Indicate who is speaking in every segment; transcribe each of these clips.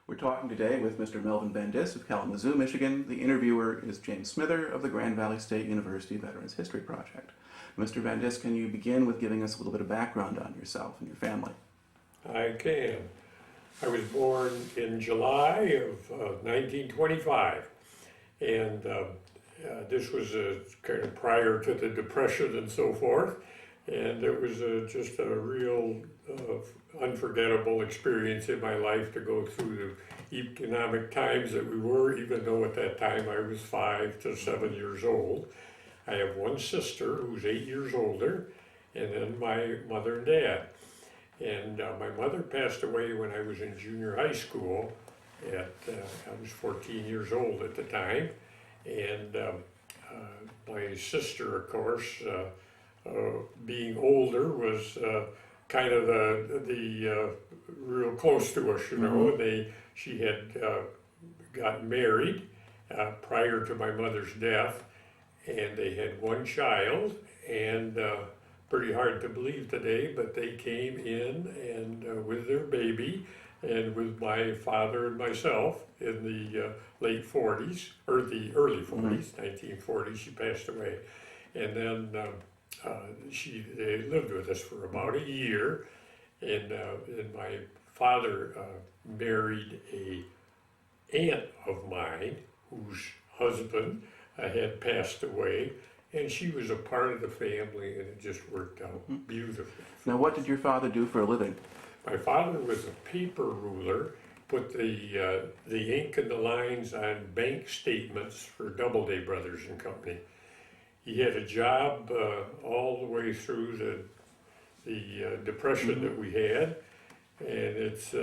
Speaker 1: We're talking today with Mr. Melvin Van Dis of Kalamazoo, Michigan. The interviewer is James Smither of the Grand Valley State University Veterans History Project. Mr. Van Dis, can you begin with giving us a little bit of background on yourself and your family?
Speaker 2: I can. I was born in July of 1925, and this was kind of prior to the Depression and so forth, and it was just a real unforgettable experience in my life to go through the economic times that we were, even though at that time I was 5 to 7 years old. I have one sister who's 8 years older, and then my mother and dad. And my mother passed away when I was in junior high school. I was 14 years old at the time, and my sister, of course, being older, was kind of the real close to us, you know. She had got married prior to my mother's death, and they had one child, and pretty hard to believe today, but they came in and with their baby and with my father and myself in the late 40s, or the early 40s, 1940s, she passed away. And then they lived with us for about a year, and my father married a aunt of mine whose husband had passed away, and she was a part of the family, and it just worked out beautifully.
Speaker 1: Now, what did your father do for a living?
Speaker 2: My father was a paper ruler, put the ink and the lines on bank statements for Doubleday Brothers and Company. He had a job all the way through the Depression that we had, and it's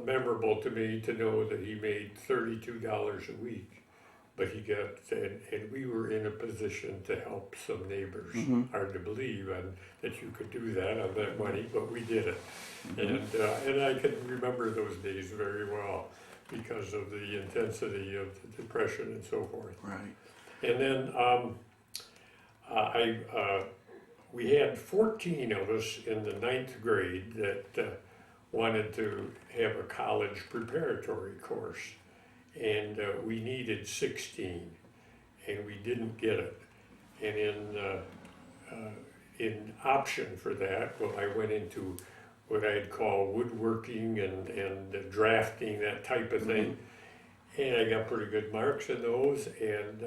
Speaker 2: memorable to me to know that he made $32 a week. But he got, and we were in a position to help some neighbors. Hard to believe that you could do that on that money, but we did it. And I can remember those days very well because of the intensity of the Depression and so forth.
Speaker 1: Right.
Speaker 2: And then we had 14 of us in the 9th grade that wanted to have a college preparatory course. And we needed 16, and we didn't get it. And in option for that, well, I went into what I'd call woodworking and drafting, that type of thing. And I got pretty good marks in those. And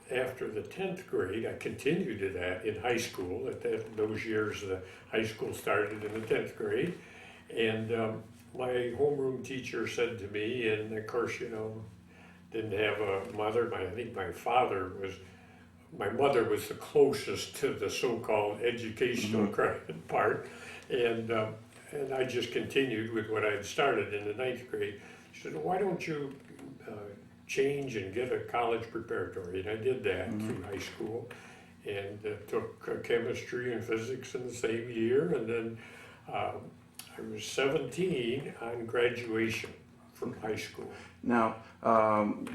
Speaker 2: after the 10th grade, I continued to that in high school. Those years, the high school started in the 10th grade. And my homeroom teacher said to me, and of course, you know, didn't have a mother. I think my mother was the closest to the so-called educational part, and I just continued with what I'd started in the 9th grade. She said, "Why don't you change and get a college preparatory?" And I did that through high school, and took chemistry and physics in the same year, and then I was 17 on graduation from high school.
Speaker 1: Now,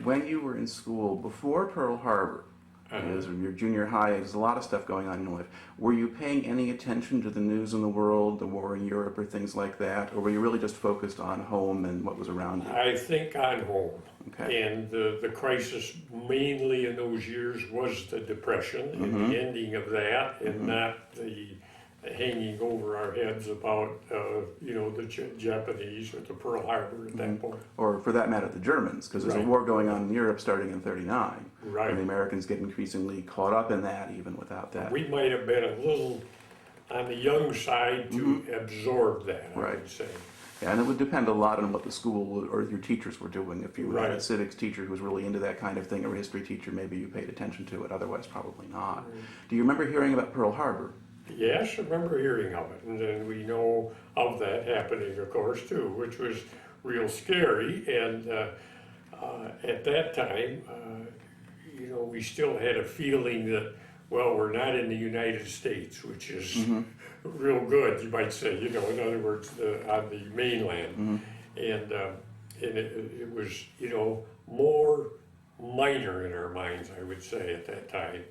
Speaker 1: when you were in school, before Pearl Harbor, as your junior high, there's a lot of stuff going on in your life. Were you paying any attention to the news in the world, the war in Europe or things like that? Or were you really just focused on home and what was around you?
Speaker 2: I think on home.
Speaker 1: Okay.
Speaker 2: And the crisis mainly in those years was the Depression and the ending of that, and not the hanging over our heads about, the Japanese or the Pearl Harbor at that point.
Speaker 1: Or for that matter, the Germans, because there's a war going on in Europe starting in '39.
Speaker 2: Right.
Speaker 1: And the Americans get increasingly caught up in that even without that.
Speaker 2: We might have been a little on the young side to absorb that, I would say.
Speaker 1: Yeah, and it would depend a lot on what the school or your teachers were doing. If you had a
Speaker 2: Right.
Speaker 1: civics teacher who was really into that kind of thing, or a history teacher, maybe you paid attention to it, otherwise probably not. Do you remember hearing about Pearl Harbor?
Speaker 2: Yes, I remember hearing of it, and then we know of that happening, of course, too, which was real scary. And at that time, we still had a feeling that, well, we're not in the United States, which is real good, you might say. In other words, on the mainland, and it was, more minor in our minds, I would say, at that time.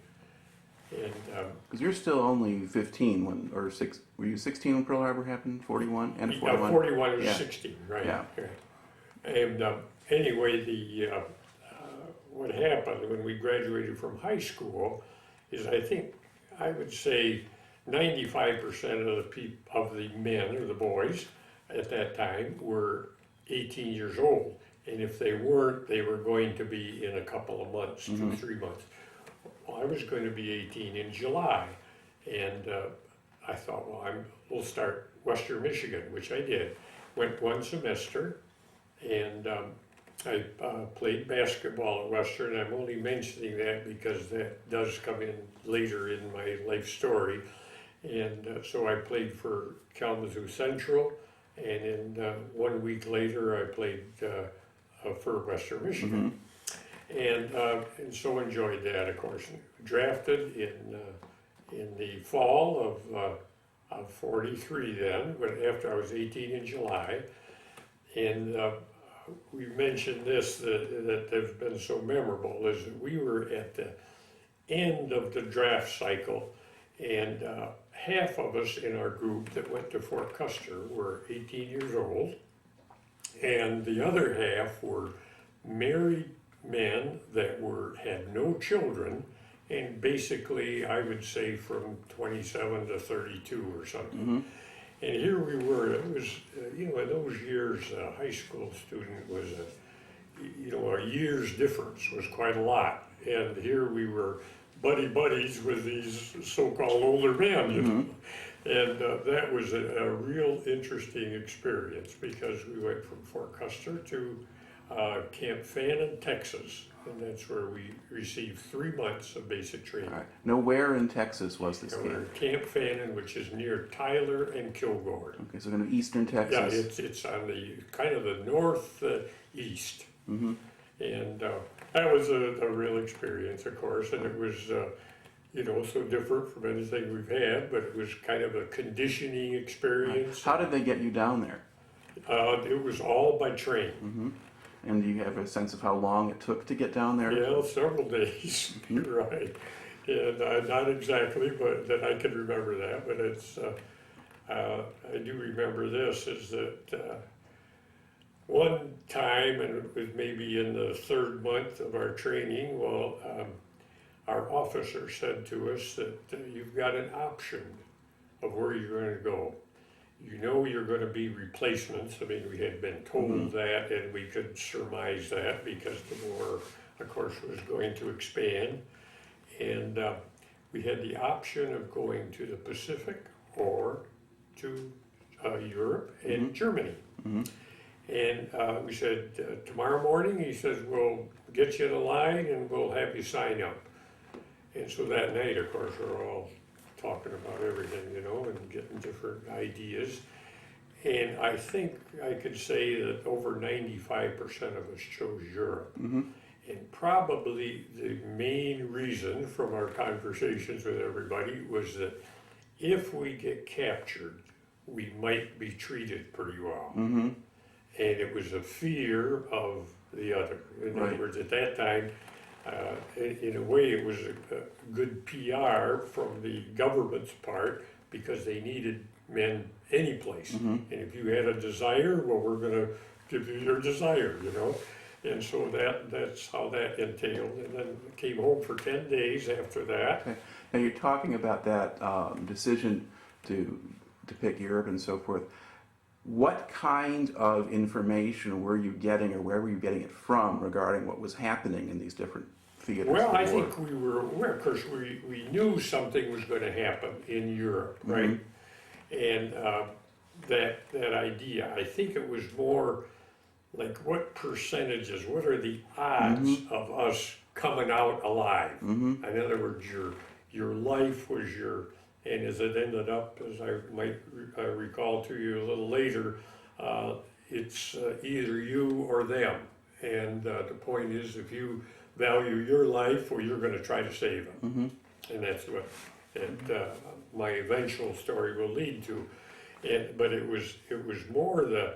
Speaker 1: Because you're still only 15 were you 16 when Pearl Harbor happened? 41? And 41?
Speaker 2: 41 or 16, right.
Speaker 1: Yeah.
Speaker 2: Right. And anyway, what happened when we graduated from high school is I would say 95% of the men or the boys at that time were 18 years old. And if they weren't, they were going to be in a couple of months, 2-3 months. Well, I was going to be 18 in July. And I thought, well, we'll start Western Michigan, which I did. Went one semester, and I played basketball at Western. I'm only mentioning that because that does come in later in my life story. And so I played for Kalamazoo Central, and in 1 week later I played for Western Michigan. And so enjoyed that, of course. Drafted in the fall of 43 then, but after I was 18 in July. And we mentioned this, that has been so memorable, is that we were at the end of the draft cycle, and half of us in our group that went to Fort Custer were 18 years old, and the other half were married men that had no children, and basically I would say from 27 to 32 or something. And here we were. It was, in those years, a high school student was a year's difference was quite a lot. And here we were buddies with these so-called older men, And that was a real interesting experience, because we went from Fort Custer to Camp Fannin, Texas. And that's where we received 3 months of basic training.
Speaker 1: All right. Now, where in Texas was this
Speaker 2: We're
Speaker 1: camp?
Speaker 2: at Camp Fannin, which is near Tyler and Kilgore.
Speaker 1: Okay, so kind of eastern Texas.
Speaker 2: Yeah, it's on the kind of the northeast. And that was a real experience, of course, and it was so different from anything we've had, but it was kind of a conditioning experience.
Speaker 1: How did they get you down there?
Speaker 2: It was all by train.
Speaker 1: And do you have a sense of how long it took to get down there?
Speaker 2: Yeah, several days, you're right. And not exactly, but that I can remember that, but it's, I do remember this, is that one time, and it was maybe in the 3rd month of our training, well, our officer said to us that you've got an option of where you're going to go. You know you're going to be replacements. I mean, we had been told that, and we could surmise that because the war, of course, was going to expand. And we had the option of going to the Pacific or to Europe and Germany. And we said, tomorrow morning, he says, we'll get you in a line and we'll have you sign up. And so that night, of course, we're all talking about everything, and getting different ideas. And I think I could say that over 95% of us chose Europe. And probably the main reason from our conversations with everybody was that if we get captured, we might be treated pretty well. And it was a fear of the other. In other words, at that time, in a way, it was a good PR from the government's part, because they needed men any place. And if you had a desire, well, we're going to give you your desire, And so that's how that entailed. And then came home for 10 days after that.
Speaker 1: Okay. Now, you're talking about that decision to pick Europe and so forth. What kind of information were you getting, or where were you getting it from, regarding what was happening in these different theaters?
Speaker 2: Well, I think we were aware. Of course, we knew something was going to happen in Europe, right? And that idea, I think it was more like, what percentages, what are the odds of us coming out alive? In other words, your life was and as it ended up, as I might recall to you a little later, it's either you or them. And the point is, if you value your life, well, you're going to try to save them. And that's what my eventual story will lead to. But it was more the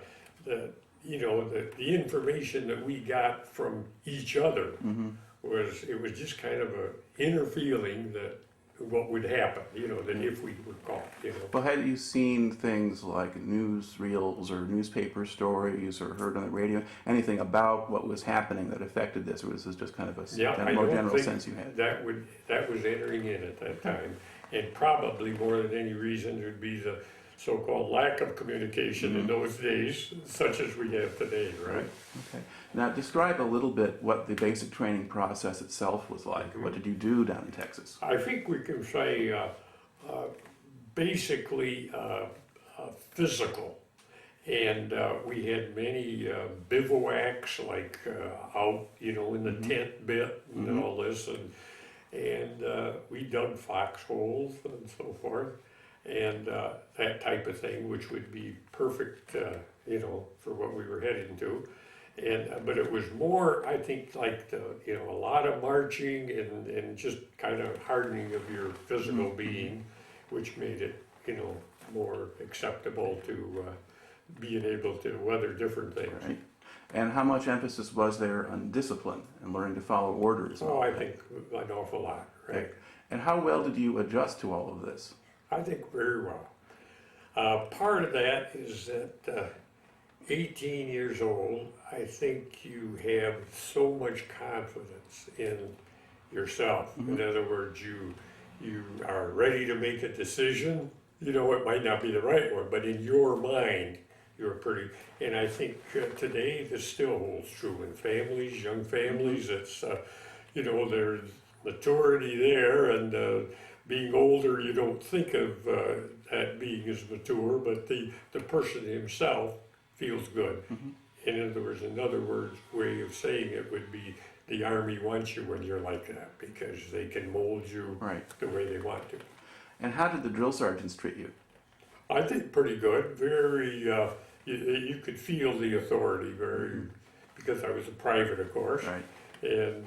Speaker 2: information that we got from each other was just kind of a inner feeling that what would happen, you know, that if we were caught, you know.
Speaker 1: Well, had you seen things like newsreels or newspaper stories or heard on the radio, anything about what was happening that affected this, or was this just kind of a
Speaker 2: Yeah,
Speaker 1: kind
Speaker 2: I
Speaker 1: of more
Speaker 2: don't
Speaker 1: general
Speaker 2: think
Speaker 1: sense you had?
Speaker 2: that was entering in at that time. And probably more than any reason would be the so-called lack of communication in those days, such as we have today, right?
Speaker 1: Okay. Now, describe a little bit what the basic training process itself was like. What did you do down in Texas?
Speaker 2: I think we can say basically physical. And we had many bivouacs, like out, you know, in the tent bit and all this. And we dug foxholes and so forth. And that type of thing, which would be perfect, you know, for what we were heading to. And but it was more, I think, like you know, a lot of marching and just kind of hardening of your physical being, which made it, you know, more acceptable to being able to weather different things.
Speaker 1: Right. And how much emphasis was there on discipline and learning to follow orders?
Speaker 2: Oh, I think an awful lot, right?
Speaker 1: Okay. And how well did you adjust to all of this?
Speaker 2: I think very well. Part of that is that 18 years old, I think you have so much confidence in yourself. In other words, you are ready to make a decision. You know, it might not be the right one, but in your mind, you're pretty. And I think today this still holds true in families, young families. It's, you know, there's maturity there, and being older, you don't think of that being as mature, but the person himself feels good. In other words, way of saying it would be the Army wants you when you're like that, because they can mold you the way they want to.
Speaker 1: And how did the drill sergeants treat you?
Speaker 2: I think pretty good. Very, you could feel the authority because I was a private, of course.
Speaker 1: Right.
Speaker 2: And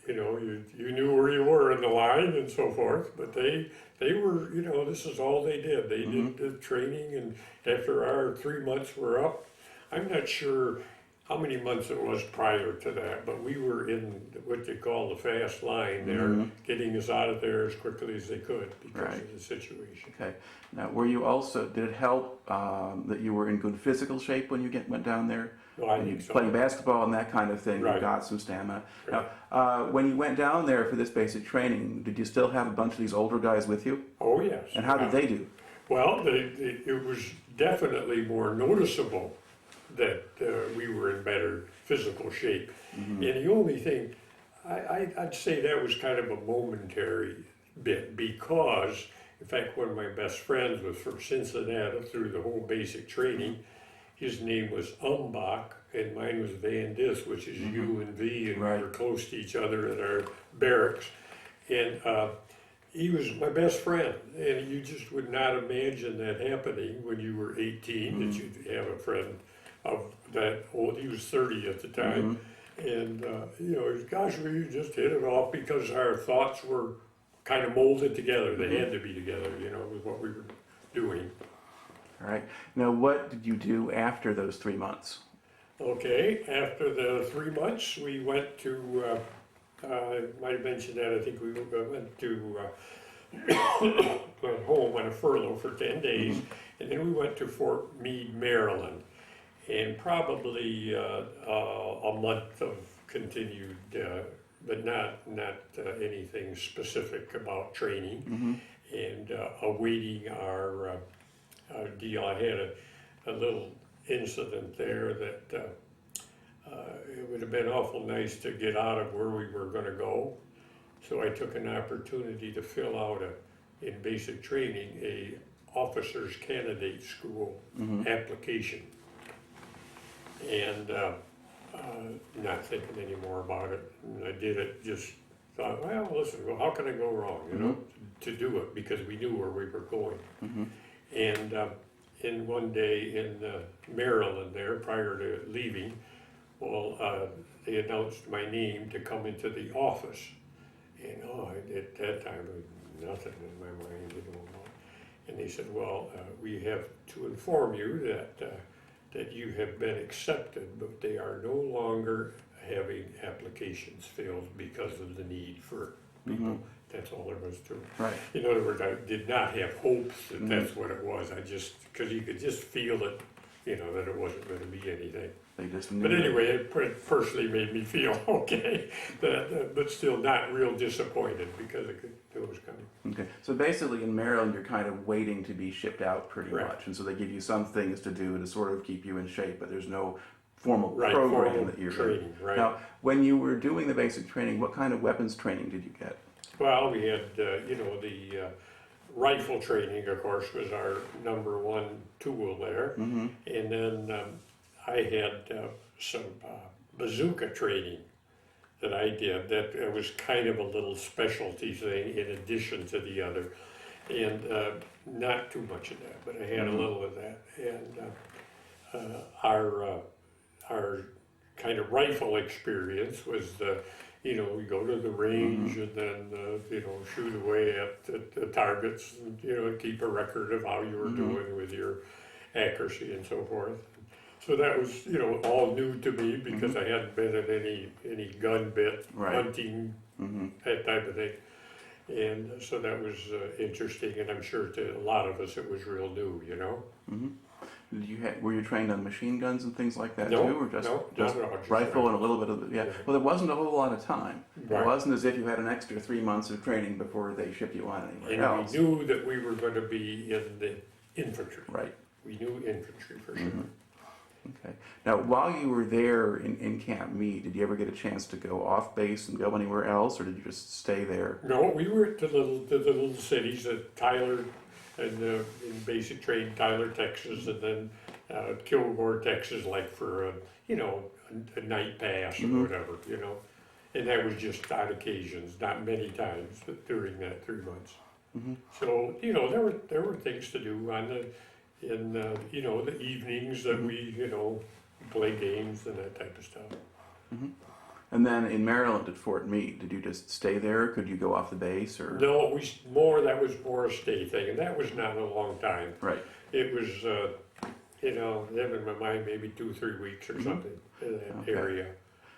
Speaker 2: you know, you knew where you were in the line and so forth, but they were, you know, this is all they did. They did the training, and after our 3 months were up, I'm not sure how many months it was prior to that, but we were in what they call the fast line there, getting us out of there as quickly as they could because of the situation.
Speaker 1: Okay. Now, did it help that you were in good physical shape when you went down there?
Speaker 2: No, I
Speaker 1: When you
Speaker 2: think so.
Speaker 1: playing basketball and that kind of thing, you got some stamina. Now, when you went down there for this basic training, did you still have a bunch of these older guys with you?
Speaker 2: Oh, yes.
Speaker 1: And how did they do?
Speaker 2: Well, it was definitely more noticeable that we were in better physical shape. And the only thing, I'd say that was kind of a momentary bit, because, in fact, one of my best friends was from Cincinnati through the whole basic training. His name was Umbach, and mine was Van Dis, which is U and V, and we were close to each other in our barracks. And he was my best friend, and you just would not imagine that happening when you were 18, that you'd have a friend of that old. He was 30 at the time, and you know, gosh, we just hit it off because our thoughts were kind of molded together. They had to be together, you know, with what we were doing.
Speaker 1: All right. Now, what did you do after those 3 months?
Speaker 2: Okay, after the 3 months, we went to, I might have mentioned that, I think we went to, went home on a furlough for 10 days, and then we went to Fort Meade, Maryland, and probably a month of continued, but not anything specific about training, and awaiting our deal. I had a little incident there that it would have been awful nice to get out of where we were going to go. So I took an opportunity to fill out in basic training, a officer's candidate school application. And not thinking any more about it. And I did it, just thought, well, listen, how can I go wrong, you know, to do it, because we knew where we were going. And in one day in Maryland there, prior to leaving, well, they announced my name to come into the office. And at that time, there was nothing in my mind, you know. And they said, well, we have to inform you that you have been accepted, but they are no longer having applications filled because of the need for people. That's all there was to it.
Speaker 1: Right.
Speaker 2: In other words, I did not have hopes that that's what it was. I just, because you could just feel it, that it wasn't going to be anything.
Speaker 1: They just knew.
Speaker 2: But anyway, it personally made me feel okay, but still not real disappointed because it was coming.
Speaker 1: Okay, so basically in Maryland, you're kind of waiting to be shipped out pretty
Speaker 2: Right.
Speaker 1: much, and so they give you some things to do to sort of keep you in shape, but there's no formal
Speaker 2: Right,
Speaker 1: program
Speaker 2: formal
Speaker 1: that you're
Speaker 2: training, right.
Speaker 1: Now, when you were doing the basic training, what kind of weapons training did you get?
Speaker 2: Well, we had, the rifle training, of course, was our number one tool there.
Speaker 1: Mm-hmm.
Speaker 2: And then I had some bazooka training that I did. That was kind of a little specialty thing in addition to the other. And not too much of that, but I had a little of that. And our kind of rifle experience was we go to the range and then, shoot away at the targets and, keep a record of how you were doing with your accuracy and so forth. So that was, all new to me because I hadn't been in any gun bit,
Speaker 1: Right.
Speaker 2: hunting, that type of thing. And so that was interesting, and I'm sure to a lot of us it was real new,
Speaker 1: Mm-hmm. Were you trained on machine guns and things like that
Speaker 2: No,
Speaker 1: too, or just,
Speaker 2: no,
Speaker 1: just
Speaker 2: not at all, just
Speaker 1: rifle and a little bit of
Speaker 2: Yeah.
Speaker 1: Well, there wasn't a whole lot of time.
Speaker 2: Right.
Speaker 1: It wasn't as if you had an extra 3 months of training before they shipped you on anywhere
Speaker 2: And
Speaker 1: else.
Speaker 2: we knew that we were going to be in the infantry.
Speaker 1: Right.
Speaker 2: We knew infantry for sure.
Speaker 1: Okay. Now, while you were there in Camp Meade, did you ever get a chance to go off base and go anywhere else, or did you just stay there?
Speaker 2: No, we were at the little cities at Tyler and in basic training, Tyler, Texas, and then Kilgore, Texas, like for a night pass or whatever, And that was just on occasions, not many times, but during that 3 months. So there were things to do in the evenings that we play games and that type of stuff.
Speaker 1: And then in Maryland at Fort Meade, did you just stay there? Could you go off the base, or?
Speaker 2: No, that was more a stay thing, and that was not a long time.
Speaker 1: Right.
Speaker 2: It was, have in my mind maybe 2-3 weeks or something in that
Speaker 1: Okay.
Speaker 2: area.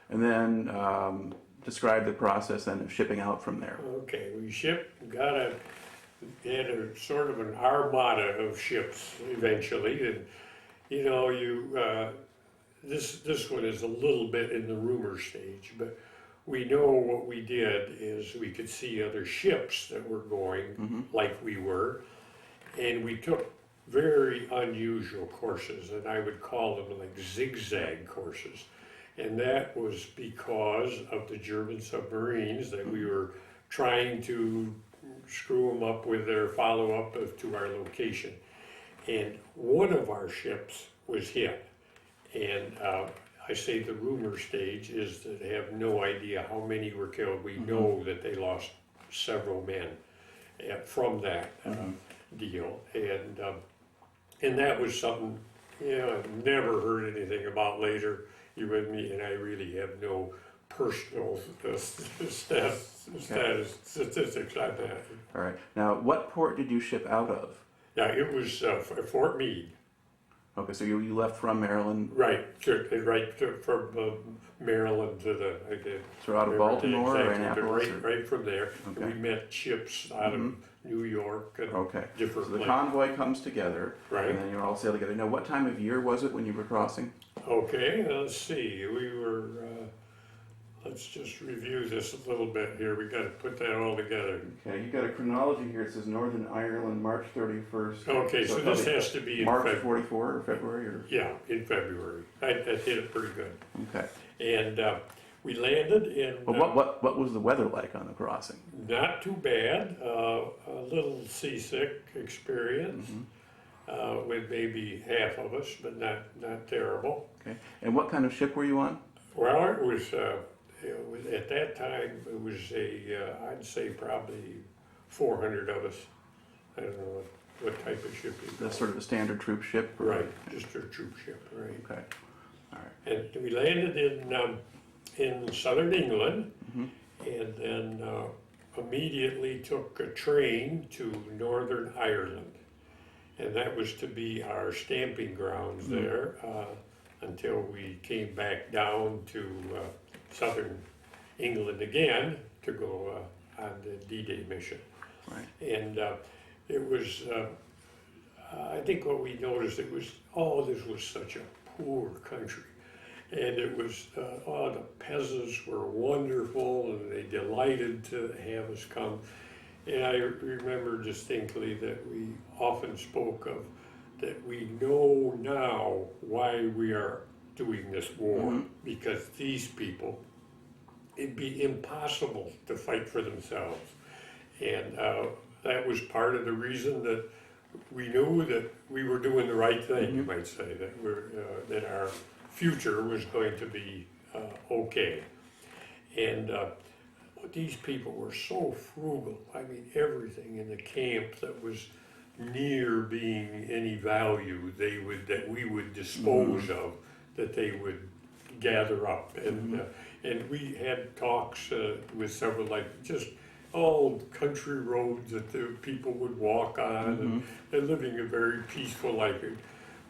Speaker 1: And then describe the process then of shipping out from there.
Speaker 2: Okay, we had a sort of an armada of ships eventually, and this one is a little bit in the rumor stage, but we know what we did is we could see other ships that were going like we were, and we took very unusual courses, and I would call them like zigzag courses. And that was because of the German submarines that we were trying to screw them up with their follow-up to our location. And one of our ships was hit. And I say the rumor stage is that they have no idea how many were killed. We know that they lost several men from that deal. And that was something, I've never heard anything about later. You with me? And I really have no personal statistics on that.
Speaker 1: All right. Now, what port did you ship out of?
Speaker 2: Yeah, it was Fort Meade.
Speaker 1: Okay, so you left from Maryland.
Speaker 2: Right, from Maryland to the.
Speaker 1: So out of Baltimore or Annapolis?
Speaker 2: Right from there.
Speaker 1: Okay.
Speaker 2: We met ships out of New York and different
Speaker 1: So the
Speaker 2: places.
Speaker 1: convoy comes together,
Speaker 2: Right.
Speaker 1: and then you all sail together. Now, what time of year was it when you were crossing?
Speaker 2: Okay, let's see. We were. Let's just review this a little bit here. We got to put that all together.
Speaker 1: Okay, you've got a chronology here. It says Northern Ireland, March 31st.
Speaker 2: Okay, so this has to be in
Speaker 1: March
Speaker 2: February.
Speaker 1: 44 or February? Or?
Speaker 2: Yeah, in February. That hit it pretty good.
Speaker 1: Okay.
Speaker 2: And we landed in.
Speaker 1: Well, what was the weather like on the crossing?
Speaker 2: Not too bad. A little seasick experience with maybe half of us, but not terrible.
Speaker 1: Okay. And what kind of ship were you on?
Speaker 2: Well, it was at that time. It was I'd say probably 400 of us. I don't know what type of ship you call
Speaker 1: That's sort of a standard troop ship? Or?
Speaker 2: Right, just a troop ship, right.
Speaker 1: Okay. All right.
Speaker 2: And we landed in southern England, and then immediately took a train to Northern Ireland, and that was to be our stamping grounds there until we came back down to southern England again to go on the D-Day mission.
Speaker 1: Right.
Speaker 2: And it was, I think what we noticed, it was, this was such a poor country. And it was, the peasants were wonderful and they delighted to have us come. And I remember distinctly that we often spoke of that we know now why we are doing this war, because these people, it'd be impossible to fight for themselves. And that was part of the reason that we knew that we were doing the right thing, you might say, that our future was going to be okay. And these people were so frugal. I mean, everything in the camp that was near being any value, that we would dispose of, that they would gather up. And we had talks with several, like just old country roads that the people would walk on, and living a very peaceful life. It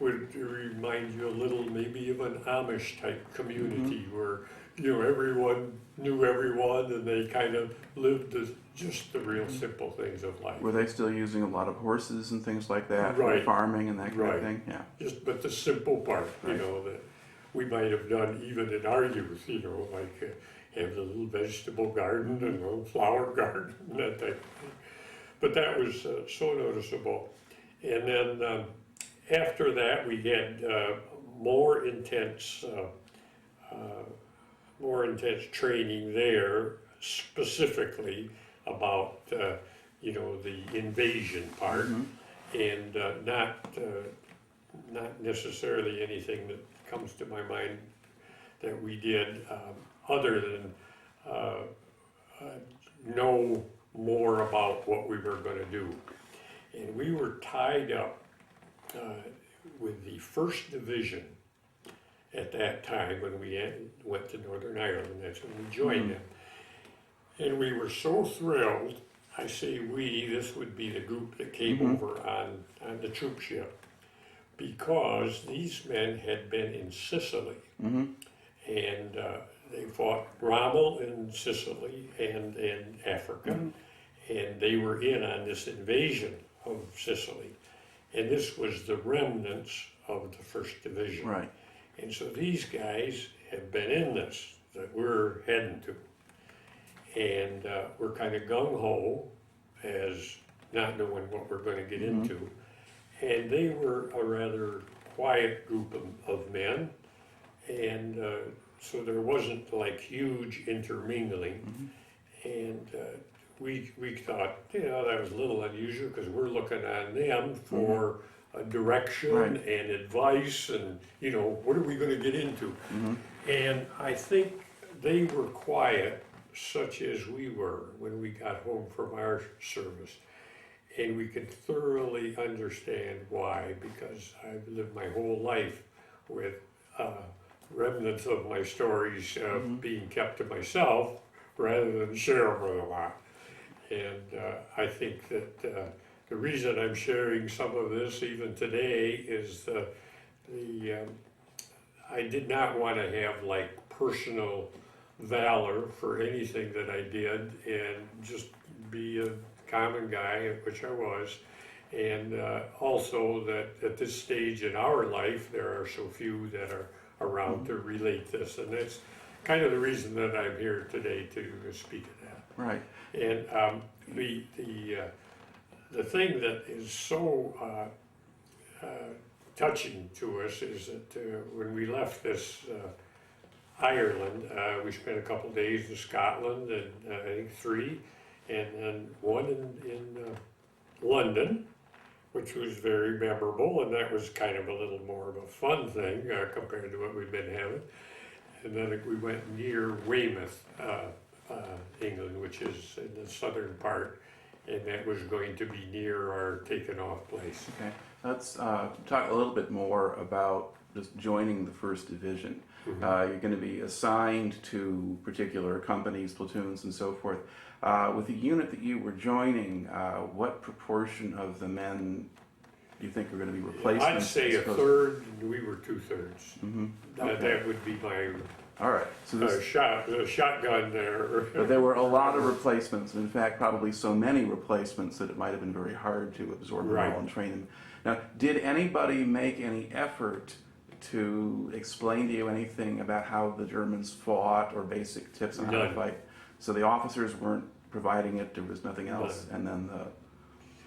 Speaker 2: would remind you a little maybe of an Amish type community where, you know, everyone knew everyone and they kind of lived just the real simple things of life.
Speaker 1: Were they still using a lot of horses and things like that for
Speaker 2: Right.
Speaker 1: farming and that kind of thing? Yeah.
Speaker 2: But the simple part, you
Speaker 1: Right.
Speaker 2: know, that we might have done even in our youth, you know, like have the little vegetable garden and a little flower garden, and that type of thing. But that was so noticeable. And then after that, we had more intense training there, specifically about you know, the invasion part, and not necessarily anything that comes to my mind that we did other than know more about what we were going to do. And we were tied up with the 1st Division at that time when we went to Northern Ireland. That's when we joined them. And we were so thrilled. I say we, this would be the group that came over on the troop ship, because these men had been in Sicily, and they fought Rommel in Sicily and in Africa, and they were in on this invasion of Sicily, and this was the remnants of the 1st Division.
Speaker 1: Right.
Speaker 2: And so these guys have been in this that we're heading to, and we're kind of gung-ho as not knowing what we're going to get into. And they were a rather quiet group of men, and so there wasn't like huge intermingling. And we thought, you know, that was a little unusual because we're looking on them for direction and advice, and you know, what are we going to get into? And I think they were quiet, such as we were when we got home from our service. And we could thoroughly understand why, because I've lived my whole life with remnants of my stories being kept to myself rather than share them with a lot. And I think that the reason I'm sharing some of this even today is I did not want to have like personal valor for anything that I did, and just be a common guy, which I was, and also that at this stage in our life there are so few that are around to relate this, and that's kind of the reason that I'm here today to speak of that.
Speaker 1: Right.
Speaker 2: And the thing that is so touching to us is that when we left this Ireland, we spent a couple days in Scotland, and I think 3, and then 1 in London, which was very memorable, and that was kind of a little more of a fun thing compared to what we've been having. And then we went near Weymouth, England, which is in the southern part, and that was going to be near our taken off place.
Speaker 1: Okay. Let's talk a little bit more about just joining the 1st Division. You're going to be assigned to particular companies, platoons, and so forth. With the unit that you were joining, what proportion of the men do you think are going to be replacements?
Speaker 2: I'd say a third, and we were 2/3. That would be my
Speaker 1: All right. So this,
Speaker 2: shotgun there.
Speaker 1: but there were a lot of replacements. In fact, probably so many replacements that it might have been very hard to absorb them
Speaker 2: Right.
Speaker 1: all and train them. Now, did anybody make any effort to explain to you anything about how the Germans fought or basic tips on how to
Speaker 2: None.
Speaker 1: fight? So the officers weren't providing it. There was nothing else, and then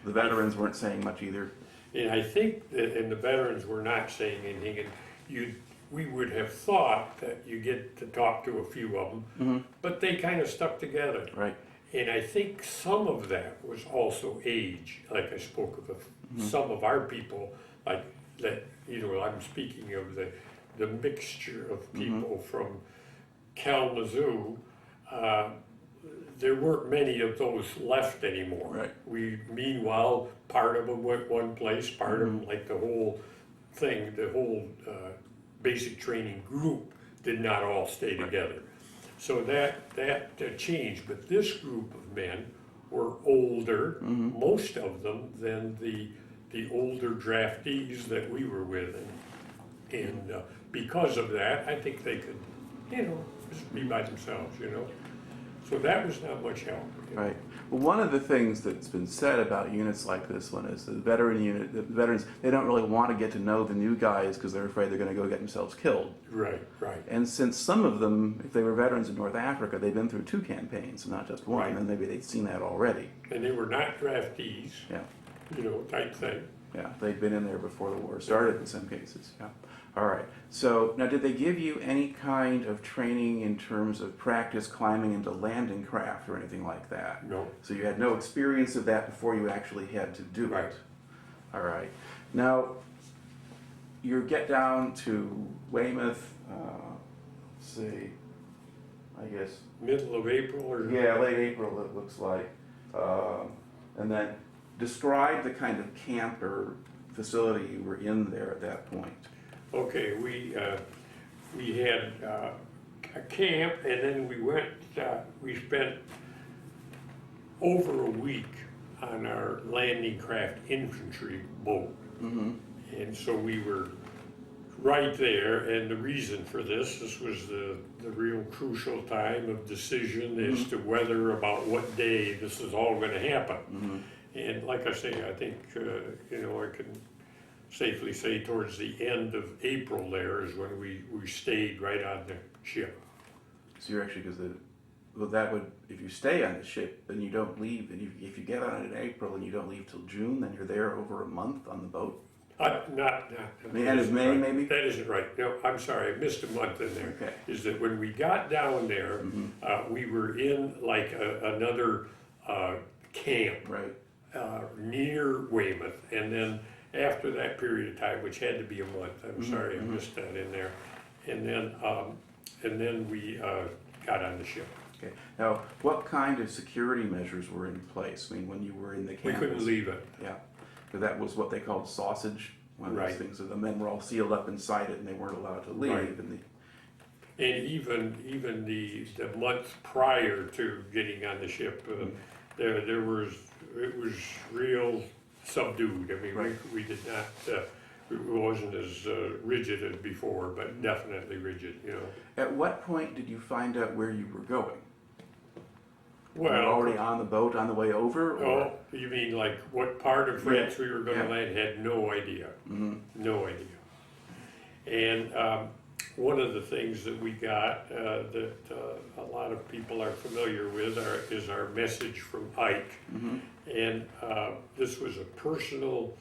Speaker 1: the veterans weren't saying much either.
Speaker 2: And I think that, and the veterans were not saying anything, and we would have thought that you get to talk to a few of them, but they kind of stuck together.
Speaker 1: Right.
Speaker 2: And I think some of that was also age, like I spoke of some of our people, like that, I'm speaking of the mixture of people from Kalamazoo. There weren't many of those left anymore.
Speaker 1: Right.
Speaker 2: Meanwhile, part of them went one place, part of them, like the whole thing, the whole basic training group did not all stay together. So that changed, but this group of men were older, most of them, than the older draftees that we were with. And because of that, I think they could, just be by themselves, So that was not much help.
Speaker 1: Right. Well, one of the things that's been said about units like this one is the veterans, they don't really want to get to know the new guys because they're afraid they're going to go get themselves killed.
Speaker 2: Right.
Speaker 1: And since some of them, if they were veterans in North Africa, they've been through 2 campaigns, not just one,
Speaker 2: Right.
Speaker 1: and maybe they'd seen that already.
Speaker 2: And they were not draftees,
Speaker 1: Yeah.
Speaker 2: type thing.
Speaker 1: Yeah, they'd been in there before the war started in some cases. Yeah. All right. So now, did they give you any kind of training in terms of practice climbing into landing craft or anything like that?
Speaker 2: No.
Speaker 1: So you had no experience of that before you actually had to do
Speaker 2: Right.
Speaker 1: it. All right. Now, you get down to Weymouth. Let's see. I guess.
Speaker 2: Middle of April or?
Speaker 1: Yeah, late April. It looks like. And then describe the kind of camp or facility you were in there at that point.
Speaker 2: Okay, we had a camp, and then we went. We spent over a week on our landing craft infantry boat, and so we were right there. And the reason for this was the real crucial time of decision as to whether about what day this is all going to happen. And like I say, I think I can safely say towards the end of April there is when we stayed right on the ship.
Speaker 1: So you're actually, that would, if you stay on the ship, then you don't leave, and if you get on it in April and you don't leave till June, then you're there over a month on the boat?
Speaker 2: The
Speaker 1: end of May,
Speaker 2: right.
Speaker 1: maybe?
Speaker 2: That isn't right. No, I'm sorry, I missed a month in there.
Speaker 1: Okay.
Speaker 2: Is that when we got down there, we were in like another camp near Weymouth, and then after that period of time, which had to be a month, I'm sorry I missed that in there, and then we got on the ship.
Speaker 1: Okay. Now, what kind of security measures were in place? I mean, when you were in the camp?
Speaker 2: We couldn't leave it.
Speaker 1: Yeah, because that was what they called sausage, one of those things. So the men were all sealed up inside it, and they weren't allowed to leave.
Speaker 2: Right. And even the month prior to getting on the ship, it was real subdued. I mean, we did not. It wasn't as rigid as before, but definitely rigid.
Speaker 1: At what point did you find out where you were going?
Speaker 2: Well,
Speaker 1: were you already on the boat on the way over? Or?
Speaker 2: Oh, you mean like what part of France we were going to land? Had no idea. No idea. And one of the things that we got that a lot of people are familiar with is our message from Ike. And this was a personal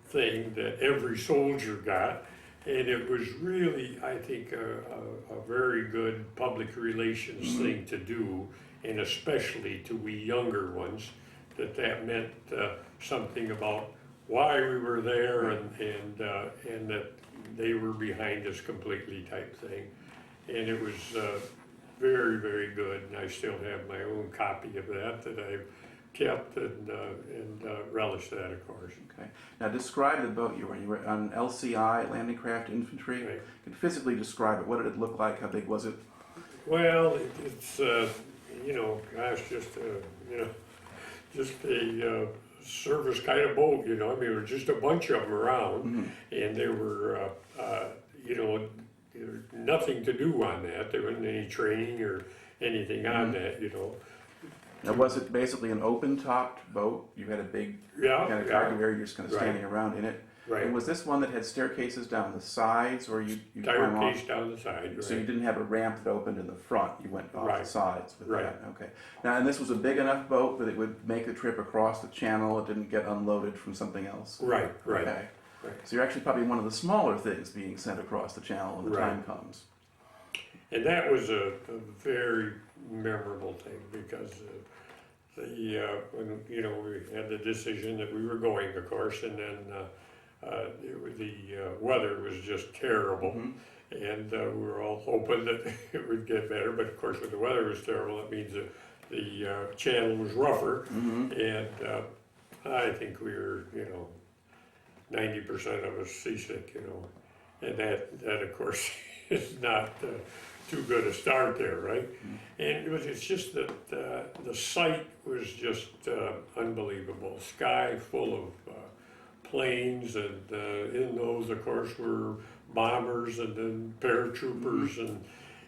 Speaker 2: thing that every soldier got, and it was really, I think, a very good public relations thing to do, and especially to we younger ones, that meant something about why we were there and that they were behind us completely type thing. And it was very, very good, and I still have my own copy of that I've kept and relished that, of course.
Speaker 1: Okay. Now describe the boat you were in. You were on LCI, Landing Craft Infantry.
Speaker 2: Right.
Speaker 1: Can you physically describe it? What did it look like? How big was it?
Speaker 2: Well, it's gosh, just a service kind of boat. I mean, there were just a bunch of them around, and there were there's nothing to do on that. There wasn't any training or anything on that, you know.
Speaker 1: Now, was it basically an open-topped boat? You had a big
Speaker 2: Yeah,
Speaker 1: kind of
Speaker 2: yeah.
Speaker 1: cargo area, you're just kind of
Speaker 2: Right.
Speaker 1: standing around in it?
Speaker 2: Right.
Speaker 1: And was this one that had staircases down the sides, or you
Speaker 2: Tire
Speaker 1: climb off?
Speaker 2: case down the side,
Speaker 1: So you
Speaker 2: right?
Speaker 1: didn't have a ramp that opened in the front, you went off the
Speaker 2: Right.
Speaker 1: sides with
Speaker 2: Right.
Speaker 1: that, okay. Now, and this was a big enough boat that it would make the trip across the channel, it didn't get unloaded from something else?
Speaker 2: Right, right,
Speaker 1: Okay.
Speaker 2: right.
Speaker 1: So you're actually probably one of the smaller things being sent across the channel when the
Speaker 2: Right.
Speaker 1: time comes.
Speaker 2: And that was a very memorable thing because when, you know, we had the decision that we were going, of course, and then the weather was just terrible. And we were all hoping that it would get better, but of course when the weather was terrible, that means that the channel was rougher. And I think we were, you know, 90% of us seasick, you know. And that of course is not too good a start there, right? And it's just that the sight was just unbelievable. Sky full of planes, and in those, of course, were bombers and then paratroopers, and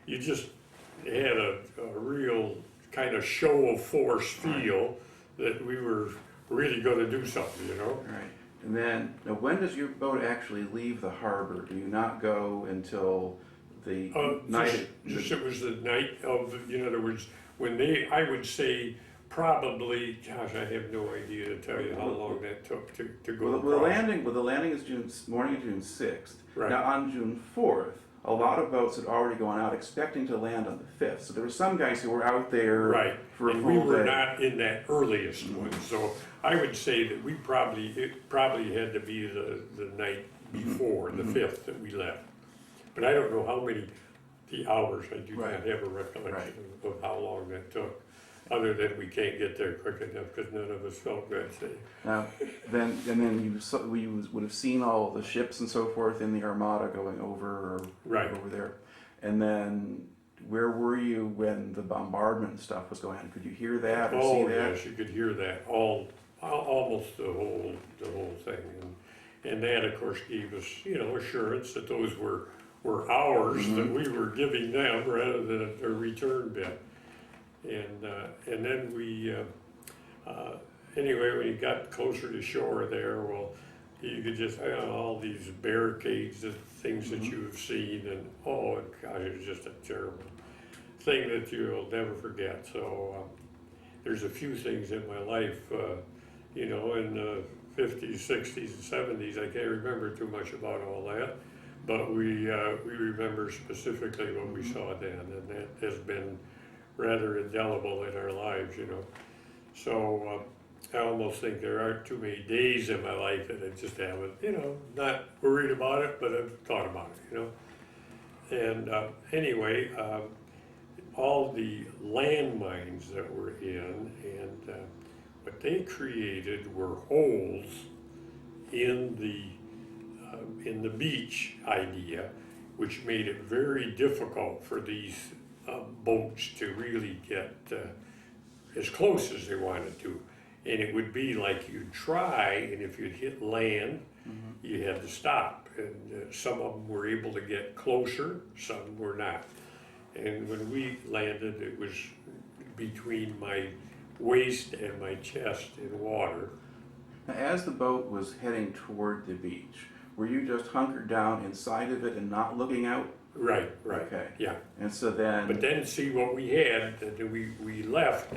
Speaker 2: you just had a real kind of show of force feel that we were really going to do something, you know?
Speaker 1: Right. And then, now when does your boat actually leave the harbor? Do you not go until the night?
Speaker 2: It was the night of, in other words, when I would say probably, gosh, I have no idea to tell you how long that took to go
Speaker 1: Well,
Speaker 2: across.
Speaker 1: the landing is morning of June 6th.
Speaker 2: Right.
Speaker 1: Now on June 4th, a lot of boats had already gone out expecting to land on the 5th. So there were some guys who were out there
Speaker 2: Right,
Speaker 1: for a
Speaker 2: and
Speaker 1: full
Speaker 2: we were
Speaker 1: day.
Speaker 2: not in that earliest one, so I would say that it probably had to be the night before, the 5th that we left. But I don't know how many, the hours, I do not have a recollection of how long that took, other than we can't get there quick enough because none of us felt good.
Speaker 1: Now, then you would have seen all the ships and so forth in the Armada going over over there. And then where were you when the bombardment stuff was going on? Could you hear that or see that?
Speaker 2: Yes, you could hear that almost the whole thing, and that of course gave us, you know, assurance that those were ours, that we were giving them rather than a return bid. And then we anyway, when you got closer to shore there, well, you could just, you know, all these barricades and things that you have seen, and oh gosh, it was just a terrible thing that you'll never forget. So there's a few things in my life, you know, in the 50s, 60s, and 70s, I can't remember too much about all that, but we remember specifically what we saw then, and that has been rather indelible in our lives, you know. So I almost think there aren't too many days in my life that I just haven't, you know, not worried about it, but I've thought about it, you know. And anyway, all the landmines that were in, and what they created were holes in the beach idea, which made it very difficult for these boats to really get as close as they wanted to. And it would be like you'd try, and if you'd hit land, you had to stop. And some of them were able to get closer, some were not. And when we landed, it was between my waist and my chest in water.
Speaker 1: Now, as the boat was heading toward the beach, were you just hunkered down inside of it and not looking out?
Speaker 2: Right,
Speaker 1: Okay.
Speaker 2: yeah.
Speaker 1: And so then...
Speaker 2: But then see what we had, we left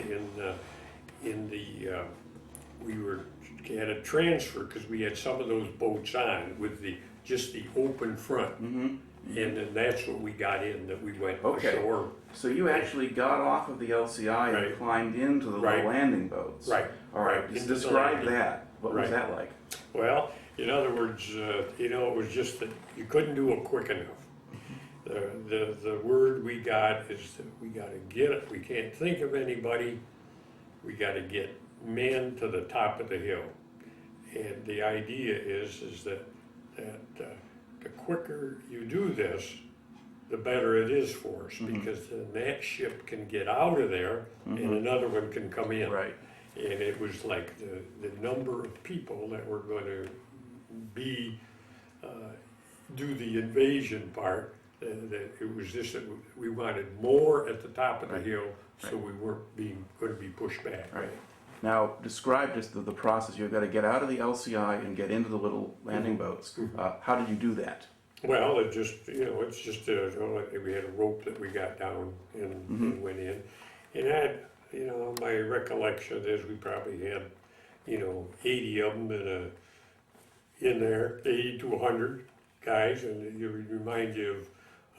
Speaker 2: we had a transfer because we had some of those boats on with just the open front. And then that's what we got in, that we went ashore.
Speaker 1: So you actually got off of the LCI and climbed into the little landing boats.
Speaker 2: Right.
Speaker 1: All right.
Speaker 2: Into
Speaker 1: Describe
Speaker 2: the
Speaker 1: that. What was that like?
Speaker 2: Well, in other words, you know, it was just that you couldn't do it quick enough. The word we got is that we got to get it. We can't think of anybody. We got to get men to the top of the hill. And the idea is that the quicker you do this, the better it is for us, because then that ship can get out of there and another one can come in.
Speaker 1: Right.
Speaker 2: And it was like the number of people that were going to do the invasion part that it was just that we wanted more at the top of the hill, so we weren't going to be pushed back.
Speaker 1: Right. Now, describe just the process. You've got to get out of the LCI and get into the little landing boats. How did you do that?
Speaker 2: Well, it just, it's just, we had a rope that we got down and went in. And that, my recollection is we probably had, 80 of them in there, 80 to 100 guys, and it would remind you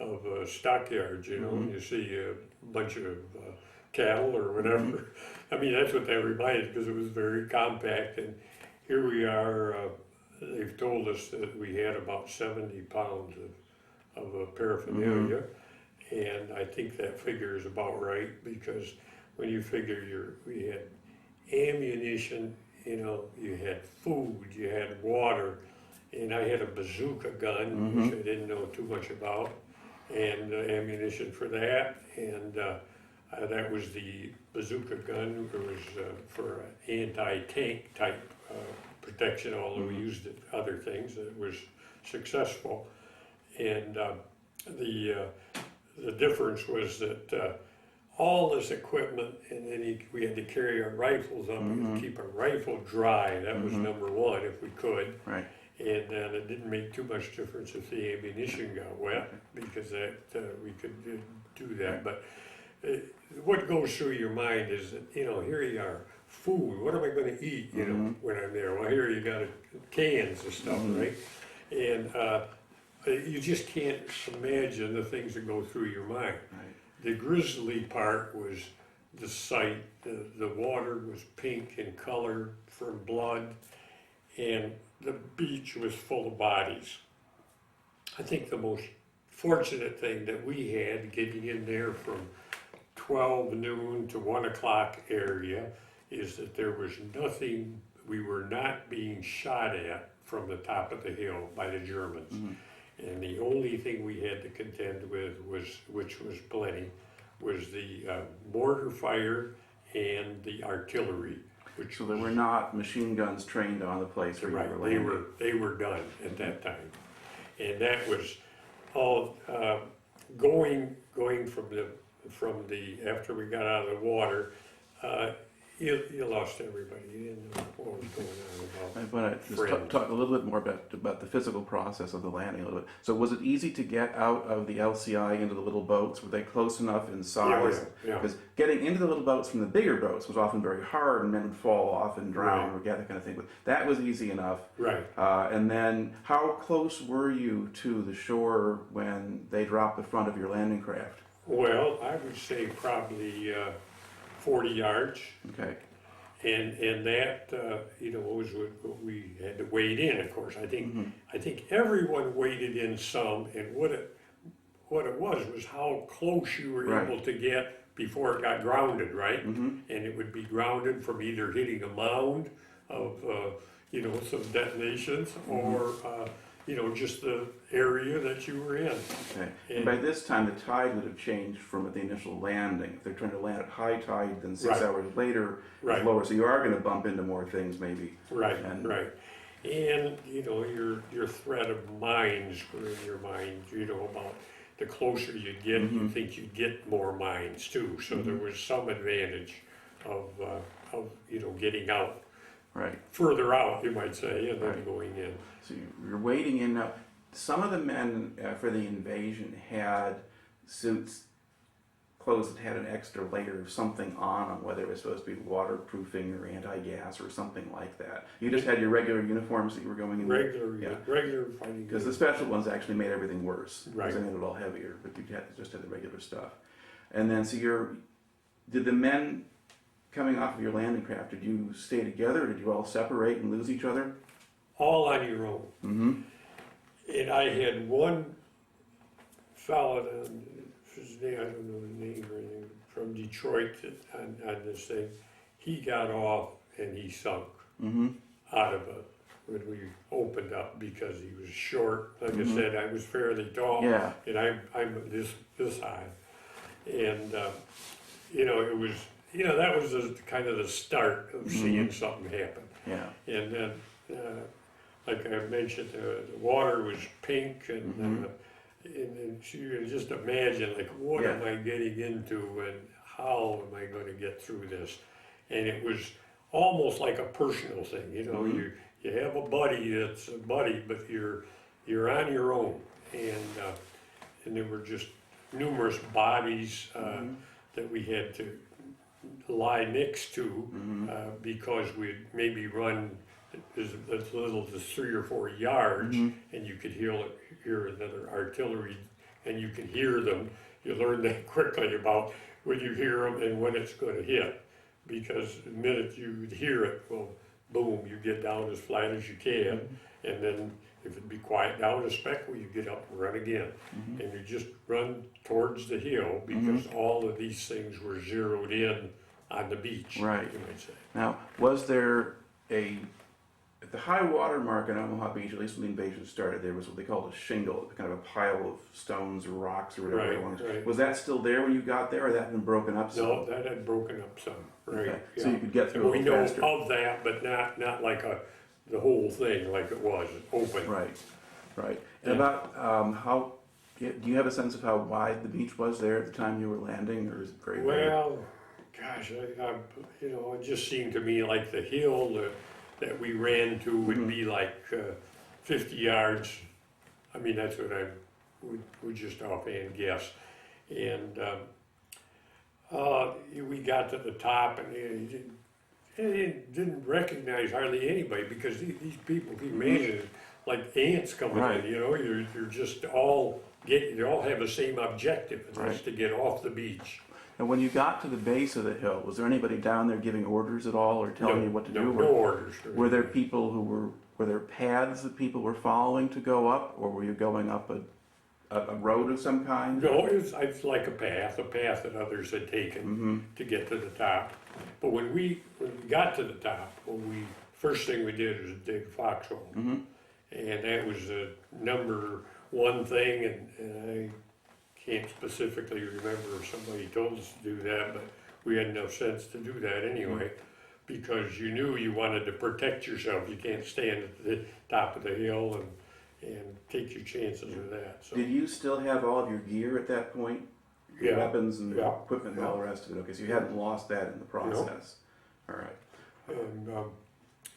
Speaker 2: of stockyards, when you see a bunch of cattle or whatever. I mean, that's what that reminded, because it was very compact. And here we are, they've told us that we had about 70 pounds of paraphernalia, and I think that figure is about right, because when you figure we had ammunition, you had food, you had water, and I had a bazooka gun, which I didn't know too much about, and ammunition for that, and that was the bazooka gun. It was for anti-tank type protection, although we used it other things. It was successful, and the difference was that all this equipment, and then we had to carry our rifles up and keep our rifle dry. That was number one, if we could.
Speaker 1: Right.
Speaker 2: And then it didn't make too much difference if the ammunition got wet, because that we could do that. But what goes through your mind is that, here you are, food, what am I going to eat, when I'm there? Well, here you got cans of stuff, right? And you just can't imagine the things that go through your mind.
Speaker 1: Right.
Speaker 2: The grisly part was the sight. The water was pink in color from blood, and the beach was full of bodies. I think the most fortunate thing that we had getting in there from 12 noon to 1 o'clock area is that there was nothing, we were not being shot at from the top of the hill by the Germans. And the only thing we had to contend with which was plenty, was the mortar fire and the artillery.
Speaker 1: So there were not machine guns trained on the place where you were landing.
Speaker 2: They were done at that time, and that was all going from the after we got out of the water. You lost everybody. You didn't know what was going on about.
Speaker 1: But just talk a little bit more about the physical process of the landing a little bit. So was it easy to get out of the LCI into the little boats? Were they close enough in size?
Speaker 2: Yeah.
Speaker 1: Because getting into the little boats from the bigger boats was often very hard, and men would fall off and drown or get that kind of thing. But that was easy enough.
Speaker 2: Right.
Speaker 1: And then how close were you to the shore when they dropped the front of your landing craft?
Speaker 2: Well, I would say probably 40 yards.
Speaker 1: Okay.
Speaker 2: And that was what we had to wade in. Of course, I think everyone waded in some, and what it was how close you were able to get before it got grounded, right? And it would be grounded from either hitting a mound of some detonations or just the area that you were in.
Speaker 1: Okay. And by this time, the tide would have changed from the initial landing. If they're trying to land at high tide, then 6 hours later, it's lower. So you are going to bump into more things, maybe.
Speaker 2: Right. And your threat of mines were in your mind. About the closer you get, you think you get more mines too. So there was some advantage of getting out.
Speaker 1: Right.
Speaker 2: Further out, you might say, and then going in.
Speaker 1: So you're wading in now. Some of the men for the invasion had suits, clothes that had an extra layer of something on them, whether it was supposed to be waterproofing or anti-gas or something like that. You just had your regular uniforms that you were going in.
Speaker 2: Regular fighting.
Speaker 1: Because the special ones actually made everything worse.
Speaker 2: Right.
Speaker 1: Because they made it all heavier, but you just had the regular stuff. And then, did the men coming off of your landing craft, did you stay together, or did you all separate and lose each other?
Speaker 2: All on your own. And I had one fella, his name, I don't know the name or anything, from Detroit on this thing. He got off and he sunk out of it when we opened up, because he was short. Like I said, I was fairly tall, and I'm this high. And, it was, that was kind of the start of seeing something happen.
Speaker 1: Yeah.
Speaker 2: And then, like I mentioned, the water was pink, and and so you can just imagine, like, what
Speaker 1: Yeah.
Speaker 2: am I getting into and how am I gonna get through this? And it was almost like a personal thing, you know,
Speaker 1: Mhm.
Speaker 2: you have a buddy that's a buddy, but you're on your own. And there were just numerous bodies that we had to lie next to because we'd maybe run as little as 3 or 4 yards, and you could hear another artillery, and you could hear them. You learn that quickly about when you hear them and when it's going to hit, because the minute you hear it, well, boom, you get down as flat as you can, and then if it'd be quiet down a speck, well, you get up and run again, and you just run towards the hill because all of these things were zeroed in on the beach,
Speaker 1: Right.
Speaker 2: you might say.
Speaker 1: Now, was there at the high water mark in Omaha Beach, at least when the invasion started, there was what they called a shingle, kind of a pile of stones or rocks or whatever it was.
Speaker 2: Right.
Speaker 1: Was that still there when you got there, or that had been broken up some?
Speaker 2: No, that had broken up some, right?
Speaker 1: Okay.
Speaker 2: Yeah.
Speaker 1: So you could get through
Speaker 2: And
Speaker 1: a
Speaker 2: we
Speaker 1: little
Speaker 2: know
Speaker 1: faster.
Speaker 2: of that, but not like the whole thing like it was, open.
Speaker 1: Right. And
Speaker 2: Yeah.
Speaker 1: about how, do you have a sense of how wide the beach was there at the time you were landing, or is it very big?
Speaker 2: Well, gosh, it just seemed to me like the hill that we ran to would be like 50 yards. I mean, that's what I would just offhand guess. And we got to the top, and didn't recognize hardly anybody because these people, can you imagine, like ants coming
Speaker 1: Right.
Speaker 2: in, you know, you're just all you all have the same objective, and that's
Speaker 1: Right.
Speaker 2: to get off the beach.
Speaker 1: And when you got to the base of the hill, was there anybody down there giving orders at all, or telling you what to do?
Speaker 2: No orders.
Speaker 1: Were there people were there paths that people were following to go up, or were you going up a road of some kind?
Speaker 2: No, it's like a path that others had taken to get to the top. But when we got to the top, first thing we did was dig foxhole, and that was the number one thing. And I can't specifically remember if somebody told us to do that, but we had enough sense to do that anyway, because you knew you wanted to protect yourself. You can't stand at the top of the hill and take your chances with that. So.
Speaker 1: Did you still have all of your gear at that point? Your
Speaker 2: Yeah.
Speaker 1: weapons and
Speaker 2: Yeah.
Speaker 1: equipment and all the rest of it? Okay, so you hadn't lost that in the process. All right.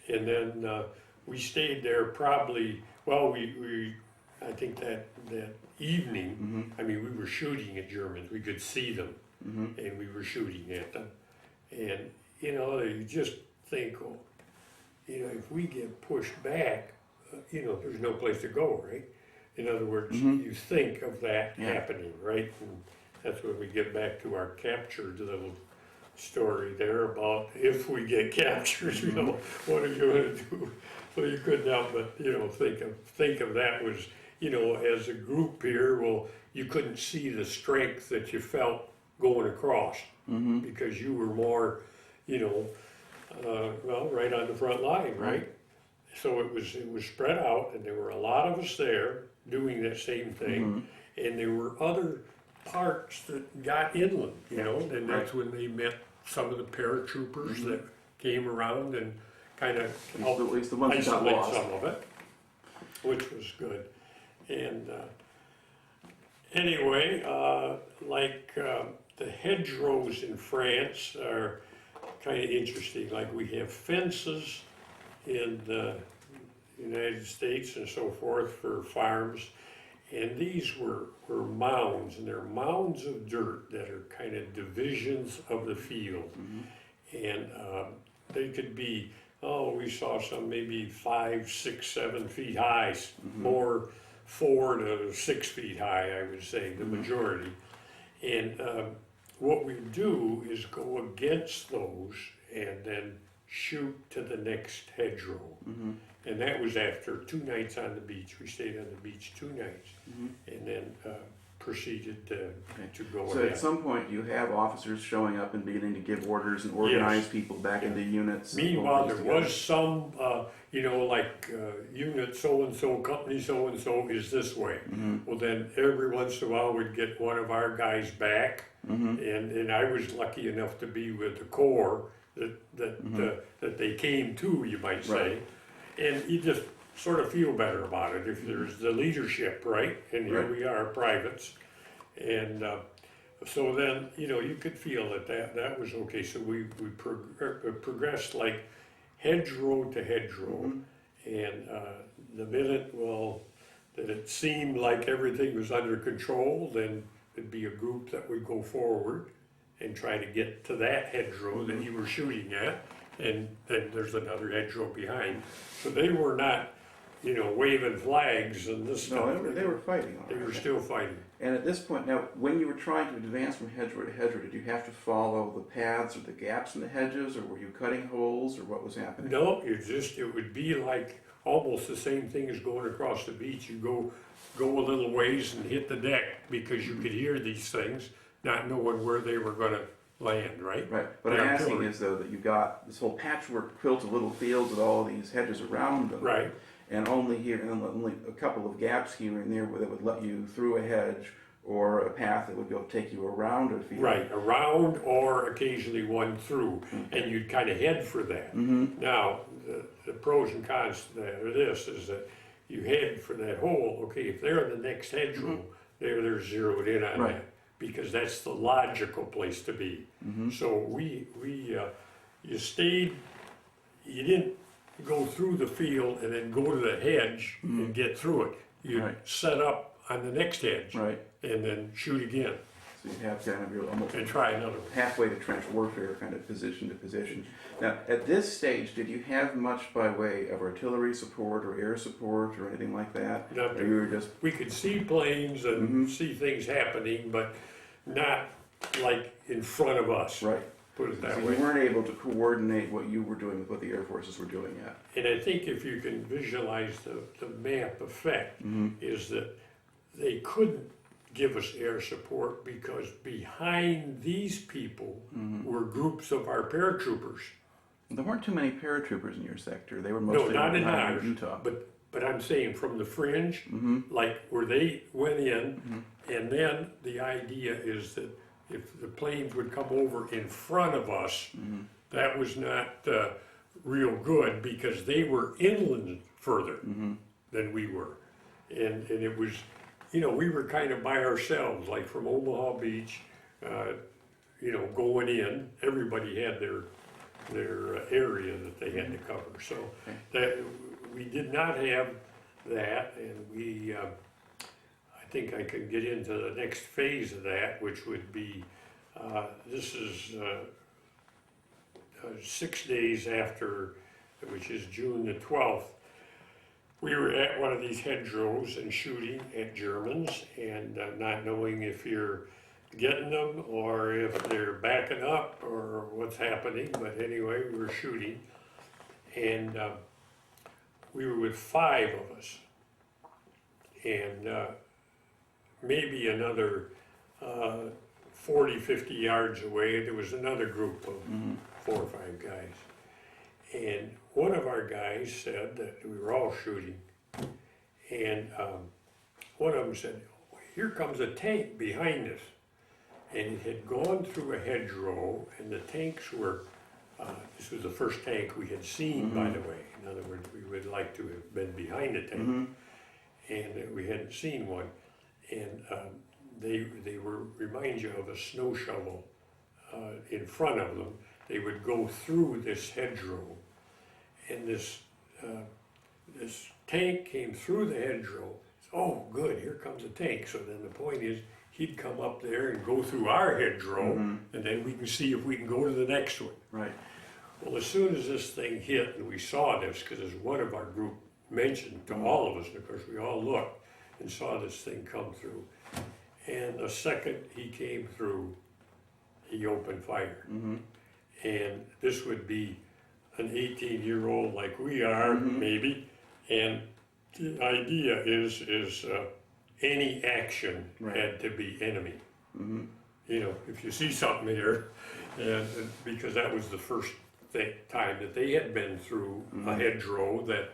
Speaker 2: And then we stayed there probably, well, I think that evening, I mean, we were shooting at Germans, we could see them, and we were shooting at them. And, you know, you just think, well, you know, if we get pushed back, you know, there's no place to go, right? In other words, you think of that happening, right? And that's when we get back to our captured little story there about if we get captured, you know, what are you going to do? So you couldn't help but, you know, think of that was, you know, as a group here, well, you couldn't see the strength that you felt going across because you were more, you know, well, right on the front line, right? So it was spread out, and there were a lot of us there doing that same thing, and there were other parts that got inland, you know, and that's when they met some of the paratroopers that came around and kind of helped
Speaker 1: At least the ones that got
Speaker 2: isolate
Speaker 1: lost.
Speaker 2: some of it, which was good. And anyway, the hedgerows in France are kind of interesting. Like we have fences in the United States and so forth for farms, and these were mounds, and they're mounds of dirt that are kind of divisions of the field, and they could be, we saw some maybe 5, 6, 7 feet high, more 4 to 6 feet high, I would say, the majority. And what we do is go against those and then shoot to the next hedgerow. And that was after 2 nights on the beach. We stayed on the beach 2 nights, and then proceeded to go
Speaker 1: So
Speaker 2: ahead.
Speaker 1: at some point, you have officers showing up and beginning to give orders and organize people back into units. and
Speaker 2: Meanwhile,
Speaker 1: pull
Speaker 2: there
Speaker 1: things together.
Speaker 2: was some, you know, like unit so-and-so, company so-and-so is this way. Well, then every once in a while, we'd get one of our guys back, and I was lucky enough to be with the Corps that they came to, you might say.
Speaker 1: Right.
Speaker 2: And you just sort of feel better about it if there's the leadership, right? And here
Speaker 1: Right.
Speaker 2: we are, privates. And so then, you know, you could feel that was okay. So we progressed like hedgerow to hedgerow. And the minute, well, that it seemed like everything was under control, then it'd be a group that would go forward and try to get to that hedgerow that you were shooting at, and then there's another hedgerow behind. So they were not, you know, waving flags and this stuff.
Speaker 1: No, they were fighting. All
Speaker 2: They
Speaker 1: right.
Speaker 2: were still fighting.
Speaker 1: And at this point, now, when you were trying to advance from hedgerow to hedgerow, did you have to follow the paths or the gaps in the hedges, or were you cutting holes, or what was happening?
Speaker 2: No, it would be like almost the same thing as going across the beach. You go a little ways and hit the deck because you could hear these things, not knowing where they were gonna land, right?
Speaker 1: Right. What
Speaker 2: The
Speaker 1: I'm asking
Speaker 2: artillery.
Speaker 1: is, though, that you got this whole patchwork quilt of little fields with all these hedges around them.
Speaker 2: Right.
Speaker 1: And only a couple of gaps here and there that would let you through a hedge, or a path that would take you around a field.
Speaker 2: Right, around or occasionally one through, and you'd kind of head for that. Now, the pros and cons to that are this, is that you head for that hole, okay, if they're in the next hedgerow, they're zeroed in on
Speaker 1: Right.
Speaker 2: that, because that's the logical place to be. So you stayed, you didn't go through the field and then go to the hedge and get through it. You
Speaker 1: Right.
Speaker 2: set up on the next hedge
Speaker 1: Right.
Speaker 2: and then shoot again
Speaker 1: So you have kind of your almost
Speaker 2: and try another one.
Speaker 1: halfway to trench warfare kind of position to position. Now, at this stage, did you have much by way of artillery support or air support or anything like that?
Speaker 2: Not
Speaker 1: Or you were just
Speaker 2: We could see planes and see things happening, but not like in front of us,
Speaker 1: right?
Speaker 2: put it that
Speaker 1: So
Speaker 2: way.
Speaker 1: you weren't able to coordinate what you were doing with what the air forces were doing yet.
Speaker 2: And I think if you can visualize the map effect, is that they couldn't give us air support because behind these people were groups of our paratroopers.
Speaker 1: There weren't too many paratroopers in your sector. They were
Speaker 2: No,
Speaker 1: mostly
Speaker 2: not in
Speaker 1: behind
Speaker 2: ours,
Speaker 1: Utah.
Speaker 2: but I'm saying from the fringe, like where they went in, and then the idea is that if the planes would come over in front of us, that was not real good because they were inland further than we were. And it was, you know, we were kind of by ourselves, like from Omaha Beach, you know, going in, everybody had their area that they had to cover. So that we did not have that, and we, I think I could get into the next phase of that, which would be, this is 6 days after, which is June the 12th. We were at one of these hedgerows and shooting at Germans, and not knowing if you're getting them or if they're backing up or what's happening, but anyway, we were shooting, and we were with 5 of us, and maybe another 40, 50 yards away, there was another group of 4 or 5 guys. And one of our guys said that we were all shooting, and one of them said, "Here comes a tank behind us." And it had gone through a hedgerow, and the tanks were, this was the first tank we had seen, by the way. In other words, we would like to have been behind the tank, and we hadn't seen one. And they were, remind you of a snow shovel in front of them. They would go through this hedgerow, and this tank came through the hedgerow. Oh, good, here comes a tank. So then the point is, he'd come up there and go through our hedgerow, and then we can see if we can go to the next one.
Speaker 1: Right.
Speaker 2: Well, as soon as this thing hit, and we saw this, because as one of our group mentioned to all of us, and of course we all looked and saw this thing come through. And the second he came through, he opened fire. And this would be an 18-year-old like we are, maybe, and the idea is any action had to be enemy. You know, if you see something here, and because that was the first time that they had been through a hedgerow that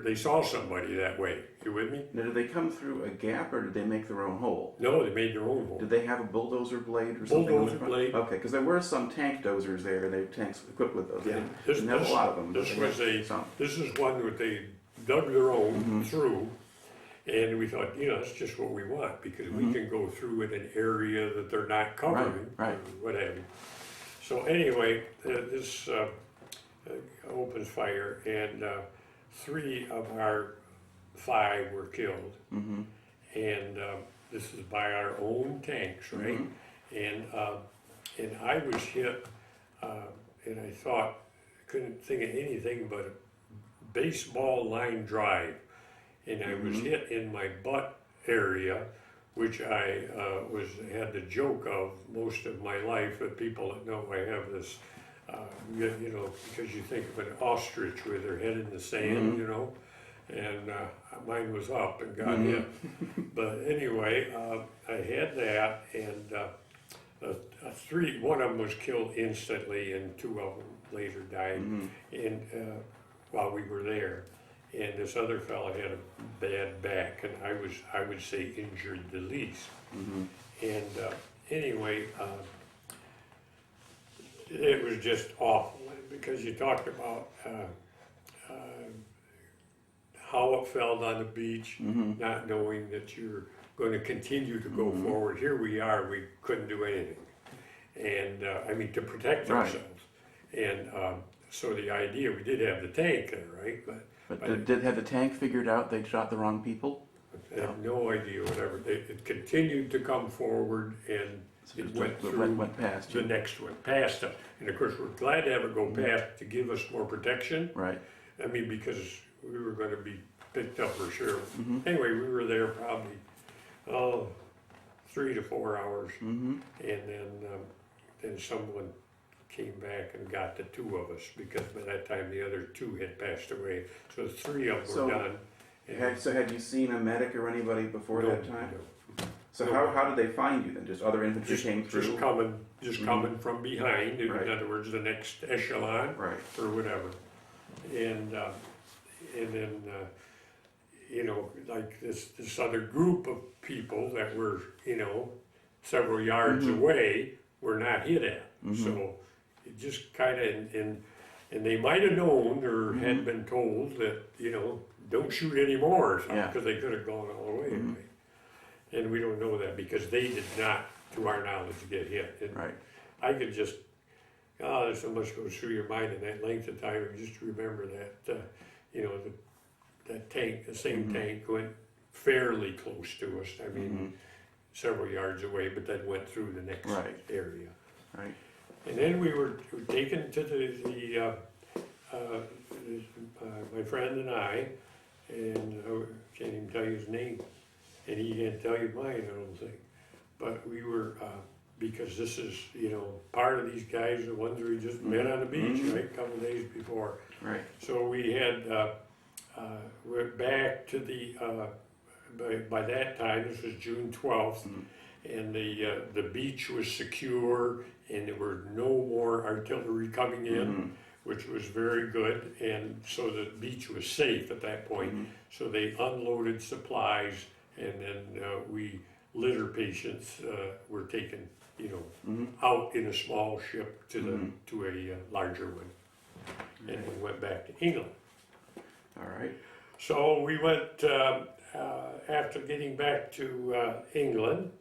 Speaker 2: they saw somebody that way. You with me?
Speaker 1: Now, did they come through a gap, or did they make their own hole?
Speaker 2: No, they made their own hole.
Speaker 1: Did they have a bulldozer blade or something?
Speaker 2: Bulldozer blade.
Speaker 1: Okay, because there were some tank dozers there. They had tanks equipped with those. They
Speaker 2: Yeah.
Speaker 1: didn't have a lot of them. but
Speaker 2: This
Speaker 1: they
Speaker 2: was
Speaker 1: had
Speaker 2: a.
Speaker 1: some.
Speaker 2: This is one that they dug their own through, and we thought, that's just what we want, because we can go through in an area that they're not covering,
Speaker 1: Right.
Speaker 2: or what have you. So anyway, this opens fire, and 3 of our 5 were killed, and this is by our own tanks, right? And I was hit, and I thought, couldn't think of anything but a baseball line drive, and I was hit in my butt area, which I had the joke of most of my life. That people that know I have this, because you think of an ostrich with their head in the sand, and mine was up and got hit. But anyway, I had that, and 1 of them was killed instantly, and 2 of them later died, and while we were there. And this other fellow had a bad back, and I would say injured the least. And anyway, it was just awful, because you talked about how it felt on the beach, not knowing that you're going to continue to go forward. Here we are, we couldn't do anything, and to protect ourselves. And so the idea, we did have the tank there, right?
Speaker 1: But did have the tank figured out they'd shot the wrong people?
Speaker 2: I have no idea, whatever. It continued to come forward, and
Speaker 1: So
Speaker 2: it went through
Speaker 1: went past
Speaker 2: the
Speaker 1: you.
Speaker 2: next one, past us. And of course, we're glad to have it go past to give us more protection.
Speaker 1: Right.
Speaker 2: Because we were going to be picked up for sure. Anyway, we were there probably 3 to 4 hours, and then someone came back and got the 2 of us, because by that time the other 2 had passed away. So 3 of them were done.
Speaker 1: So had you seen a medic or anybody before that time?
Speaker 2: No.
Speaker 1: So how did they find you then? Just other infantry came through?
Speaker 2: Just coming from behind, in
Speaker 1: Right.
Speaker 2: other words, the next echelon,
Speaker 1: Right.
Speaker 2: or whatever. And then, like this other group of people that were, several yards away, were not hit at. So it just kind of, and they might have known, or had been told that, don't shoot anymore, or something, because they could have gone all the way. Right? And we don't know that, because they did not, to our knowledge, get hit. And
Speaker 1: Right.
Speaker 2: I could just, there's so much goes through your mind in that length of time, and just remember that, that tank, the same tank went fairly close to us. Several yards away, but then went through the next area.
Speaker 1: Right.
Speaker 2: And then we were taken to my friend and I, and I can't even tell you his name, and he can't tell you mine, I don't think. But we were, because this is, part of these guys, the ones we just met on the beach, right, a couple days before.
Speaker 1: Right.
Speaker 2: So we had, went back to the, by that time, this was June 12th, and the beach was secure, and there were no more artillery coming in, which was very good, and so the beach was safe at that point. So they unloaded supplies, and then we litter patients were taken, out in a small ship to a larger one, and we went back to England.
Speaker 1: All right.
Speaker 2: So we went, after getting back to England,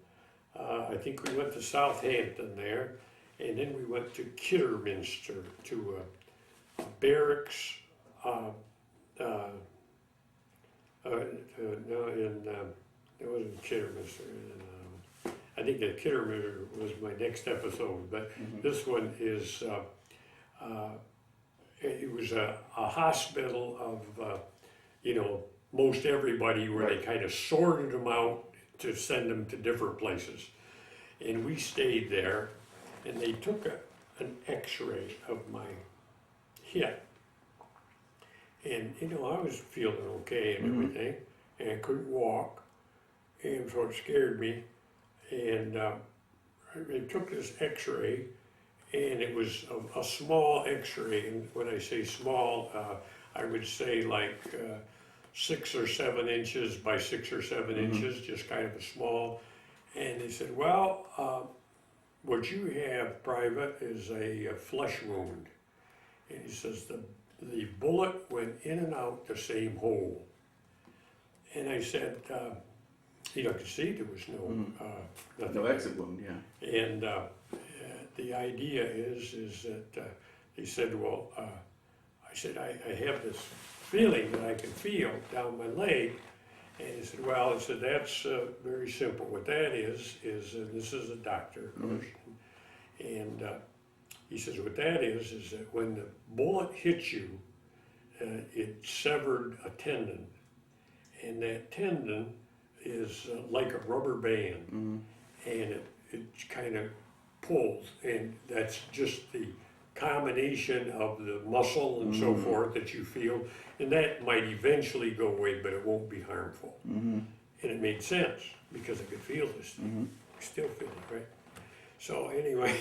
Speaker 2: I think we went to Southampton there, and then we went to Kidderminster, to barracks, it wasn't Kidderminster, I think that Kidderminster was my next episode, but this one is, it was a hospital of, most everybody, where they kind of sorted them out to send them to different places. And we stayed there, and they took an x-ray of my hip. And, I was feeling okay and everything, and I couldn't walk, and so it scared me. And they took this x-ray, and it was a small x-ray, and when I say small, I would say like 6 or 7 inches by 6 or 7 inches, just kind of a small. And they said, well, what you have, Private, is a flesh wound. And he says, the bullet went in and out the same hole. And I said, I could see there was nothing.
Speaker 1: No exit wound, yeah.
Speaker 2: And the idea is that he said, well, I said, I have this feeling that I can feel down my leg. And he said, well, I said, that's very simple. What that is this is a doctor, of course. And he says, what that is that when the bullet hits you, it severed a tendon. And that tendon is like a rubber band. And it kind of pulls. And that's just the combination of the muscle and so forth that you feel. And that might eventually go away, but it won't be harmful. And it made sense because I could feel this thing. I still feel it, right? So anyway,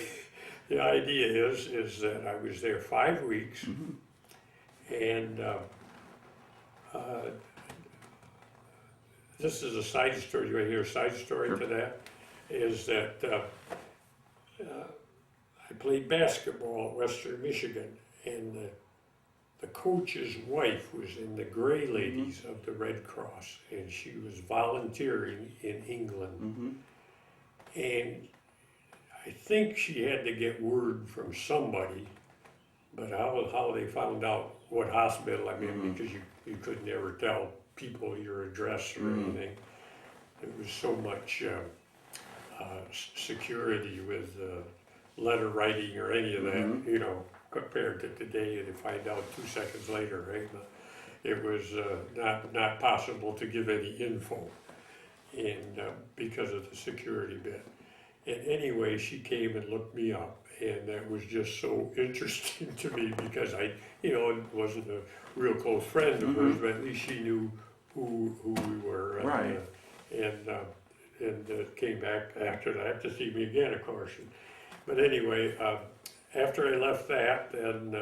Speaker 2: the idea is that I was there 5 weeks, and this is a side story. You want to hear a side story to that? Is that I played basketball at Western Michigan, and the coach's wife was in the Gray Ladies of the Red Cross, and she was volunteering in England. And I think she had to get word from somebody, but how they found out what hospital I'm in, because you could never tell people your address or anything. There was so much security with letter writing or any of that, compared to today, and you find out 2 seconds later, right? It was not possible to give any info, and because of the security bit. And anyway, she came and looked me up, and that was just so interesting to me because I, wasn't a real close friend of hers, but at least she knew who we were.
Speaker 1: Right.
Speaker 2: And came back after that to see me again, of course. But anyway, after I left that, then,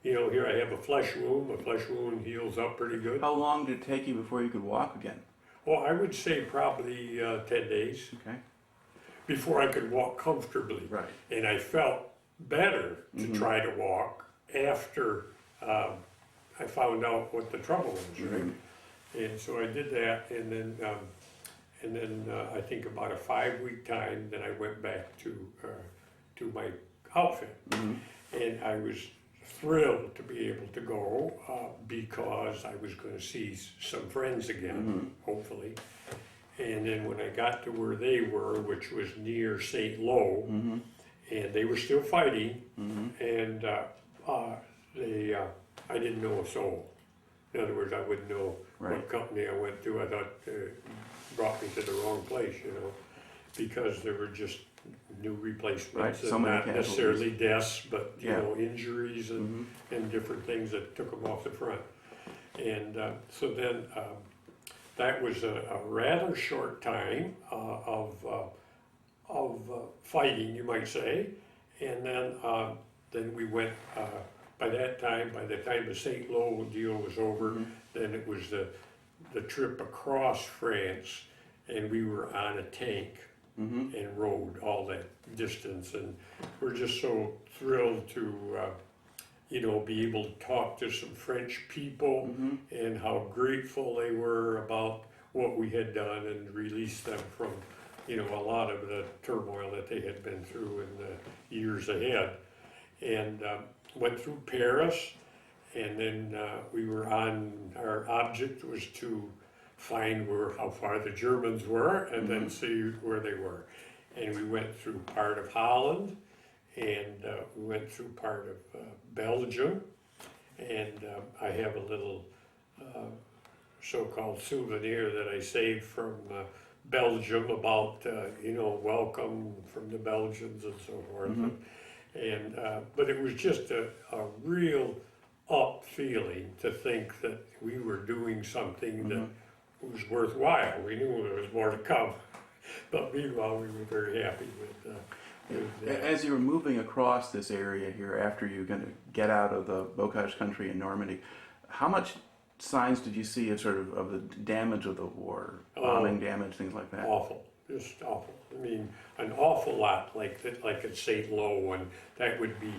Speaker 2: here I have a flesh wound. My flesh wound heals up pretty good.
Speaker 1: How long did it take you before you could walk again?
Speaker 2: Well, I would say probably 10 days.
Speaker 1: Okay.
Speaker 2: Before I could walk comfortably.
Speaker 1: Right.
Speaker 2: And I felt better to try to walk after I found out what the trouble was, right? And so I did that, and then I think about a 5-week time, then I went back to my outfit. And I was thrilled to be able to go because I was going to see some friends again, hopefully. And then when I got to where they were, which was near St. Lo, and they were still fighting, and I didn't know a soul. In other words, I wouldn't know what company I went to. I thought brought me to the wrong place, because there were just new replacements, and not necessarily deaths, but injuries and different things that took them off the front. And so then that was a rather short time of fighting, you might say. And then we went. By the time the St. Lo deal was over, then it was the trip across France, and we were on a tank and rode all that distance, and we're just so thrilled to be able to talk to some French people and how grateful they were about what we had done and release them from a lot of the turmoil that they had been through in the years ahead. And went through Paris, and then we were our object was to find how far the Germans were, and then see where they were. And we went through part of Holland, and we went through part of Belgium, and I have a little so-called souvenir that I saved from Belgium about, welcome from the Belgians and so forth. And but it was just a real up feeling to think that we were doing something that was worthwhile. We knew there was more to come, but meanwhile we were very happy with that.
Speaker 1: As you were moving across this area here after you were going to get out of the Bocage country in Normandy, how much signs did you see of the damage of the war, bombing damage, things like that?
Speaker 2: Awful, just awful. I mean, an awful lot, like at St. Lo, and that would be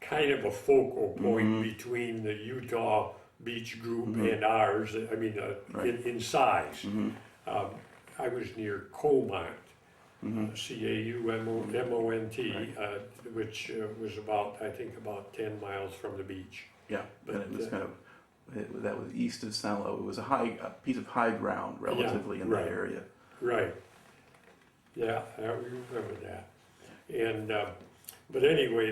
Speaker 2: kind of a focal point between the Utah beach group and ours. I mean, in size. I was near Comont, Caumont, which was about, I think, about 10 miles from the beach.
Speaker 1: Yeah,
Speaker 2: But,
Speaker 1: and it was kind of, that was east of San Lo. It was a piece of high ground relatively in that area.
Speaker 2: Right. Yeah, I remember that. And, but anyway,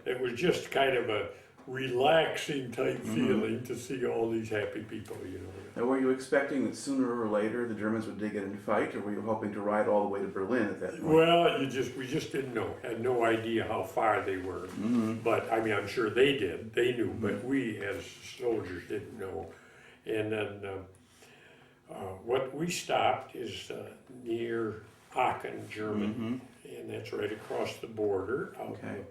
Speaker 2: it was just kind of a relaxing type feeling to see all these happy people, you know.
Speaker 1: Now, were you expecting that sooner or later the Germans would dig in and fight, or were you hoping to ride all the way to Berlin at that point?
Speaker 2: Well, we just didn't know, had no idea how far they were. But, I mean, I'm sure they did, they knew, but we as soldiers didn't know. And then, what we stopped is near Aachen, Germany, and that's right across the border.
Speaker 1: Okay.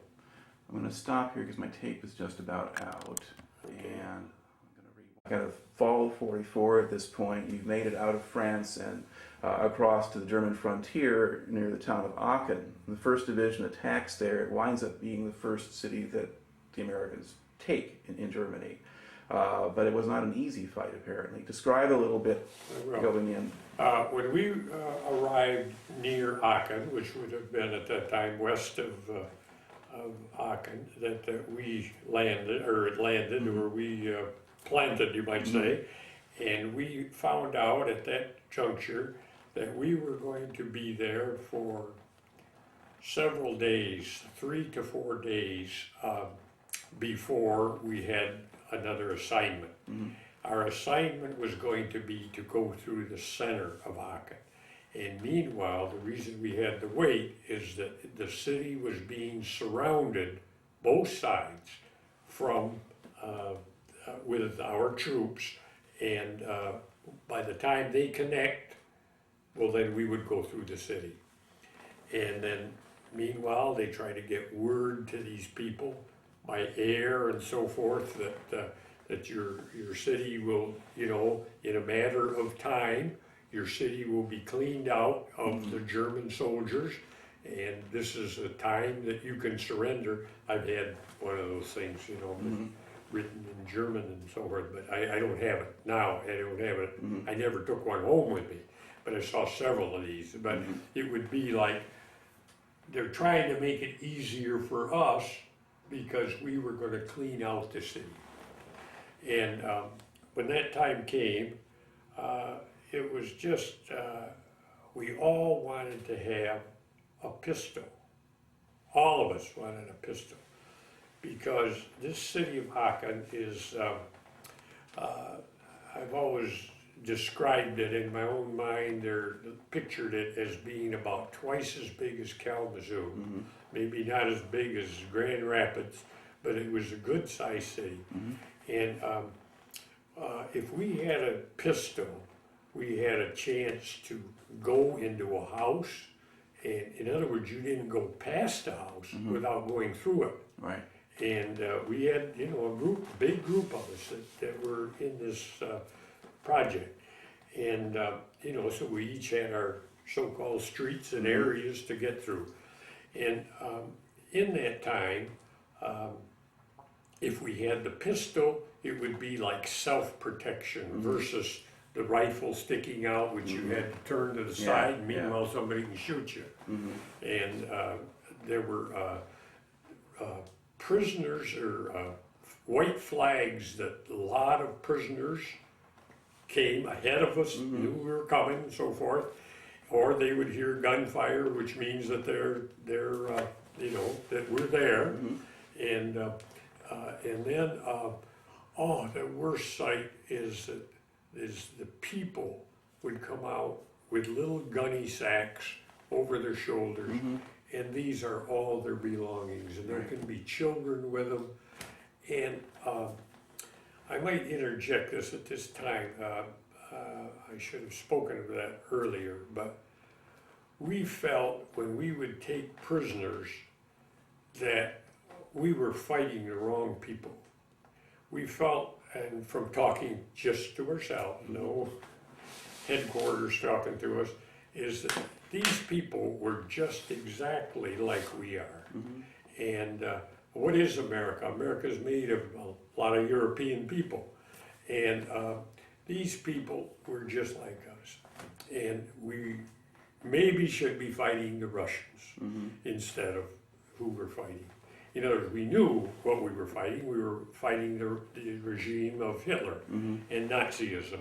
Speaker 1: I'm going to stop here because my tape is just about out. Okay. And I'm going to read. Kind of fall of 44 at this point. You've made it out of France and across to the German frontier near the town of Aachen. The 1st Division attacks there. It winds up being the first city that the Americans take in Germany. But it was not an easy fight, apparently. Describe a little bit going in.
Speaker 2: When we arrived near Aachen, which would have been at that time west of Aachen, that we landed, or we planted, you might say, and we found out at that juncture that we were going to be there for several days, 3 to 4 days, before we had another assignment. Our assignment was going to be to go through the center of Aachen. And meanwhile, the reason we had to wait is that the city was being surrounded, both sides, from with our troops. And by the time they connect, well, then we would go through the city. And then, meanwhile, they try to get word to these people by air and so forth that your city will, you know, in a matter of time, your city will be cleaned out of the German soldiers, and this is a time that you can surrender. I've had one of those things, you know, written in German and so forth, but I don't have it now. I don't have it. I never took one home with me, but I saw several of these. But it would be like they're trying to make it easier for us because we were going to clean out the city. And when that time came, it was just, we all wanted to have a pistol. All of us wanted a pistol. Because this city of Aachen is, I've always described it in my own mind, or pictured it as being about twice as big as Kalamazoo. Maybe not as big as Grand Rapids, but it was a good sized city. And if we had a pistol, we had a chance to go into a house, and in other words, you didn't go past the house without going through it.
Speaker 1: Right.
Speaker 2: And we had, you know, a big group of us that were in this project. And, you know, so we each had our so-called streets and areas to get through. And in that time, if we had the pistol, it would be like self-protection versus the rifle sticking out, which you had to turn to the side, and meanwhile somebody can shoot you. And there were prisoners, or white flags, that a lot of prisoners came ahead of us, knew we were coming and so forth, or they would hear gunfire, which means that they're you know, that we're there. And then the worst sight is the people would come out with little gunny sacks over their shoulders, and these are all their belongings, and there can be children with them. And I might interject this at this time. I should have spoken of that earlier, but we felt when we would take prisoners that we were fighting the wrong people. We felt, and from talking just to ourselves, no headquarters talking to us, is that these people were just exactly like we are. And what is America? America is made of a lot of European people, and these people were just like us, and we maybe should be fighting the Russians instead of who we're fighting. In other words, we knew what we were fighting. We were fighting the regime of Hitler and Nazism,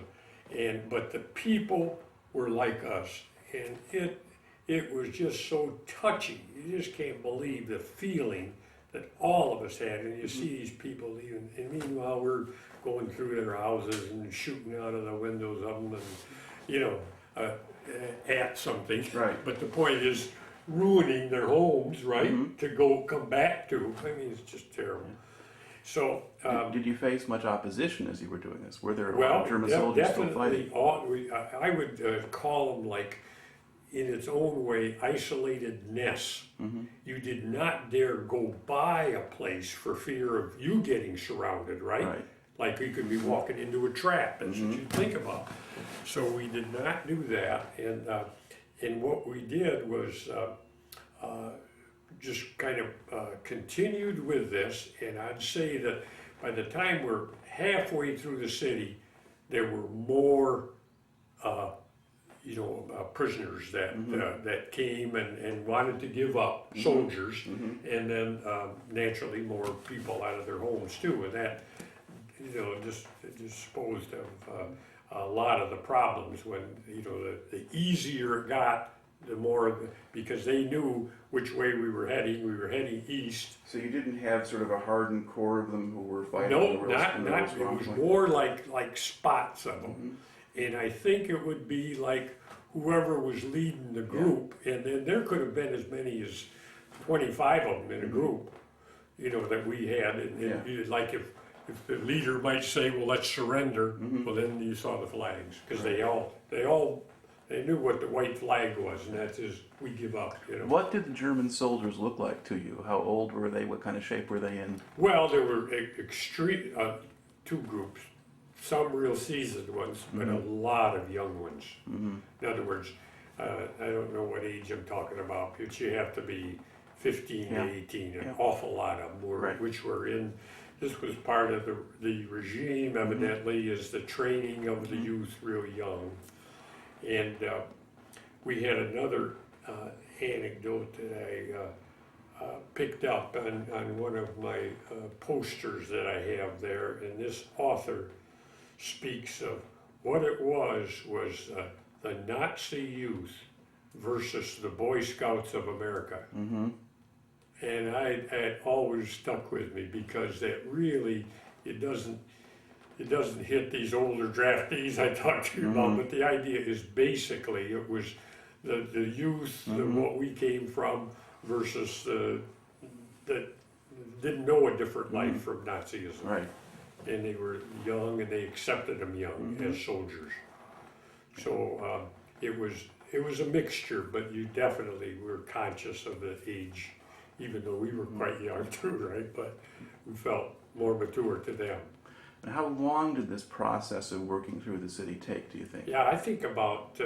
Speaker 2: but the people were like us, and it was just so touching. You just can't believe the feeling that all of us had, and you see these people leaving, and meanwhile we're going through their houses and shooting out of the windows of them, and you know, at something.
Speaker 1: Right.
Speaker 2: But the point is, ruining their homes, right, to come back to. I mean, it's just terrible. So,
Speaker 1: did you face much opposition as you were doing this? Were there a lot
Speaker 2: well,
Speaker 1: of German soldiers still fighting?
Speaker 2: I would call them, like, in its own way, isolated nests. You did not dare go by a place for fear of you getting surrounded, right? Like you could be walking into a trap. That's what you think about. So we did not do that, and what we did was just kind of continued with this, and I'd say that by the time we're halfway through the city, there were more prisoners that came and wanted to give up, soldiers, and then naturally more people out of their homes too, and that just disposed of a lot of the problems. When the easier it got, the more, because they knew which way we were heading. We were heading east.
Speaker 1: So you didn't have sort of a hardened core of them who were fighting?
Speaker 2: No, not. It was more like spots of them, and I think it would be like whoever was leading the group, and then there could have been as many as 25 of them in a group, that we had, and like if the leader might say, well, let's surrender, well, then you saw the flags, because they knew what the white flag was, and that is, we give up.
Speaker 1: What did the German soldiers look like to you? How old were they? What kind of shape were they in?
Speaker 2: Well, there were extreme, two groups, some real seasoned ones, but a lot of young ones. In other words, I don't know what age I'm talking about, but you have to be 15 to 18, an awful lot of them were, which were in. This was part of the regime, evidently, is the training of the youth real young. And we had another anecdote that I picked up on one of my posters that I have there, and this author speaks of what it was the Nazi youth versus the Boy Scouts of America. And it always stuck with me, because that really, it doesn't hit these older draftees I talked to you about, but the idea is basically it was the youth, what we came from, versus that didn't know a different life from Nazism.
Speaker 1: Right.
Speaker 2: And they were young, and they accepted them young as soldiers. So it was a mixture, but you definitely were conscious of the age, even though we were quite young too, right? But we felt more mature to them.
Speaker 1: And how long did this process of working through the city take, do you think?
Speaker 2: Yeah, I think about,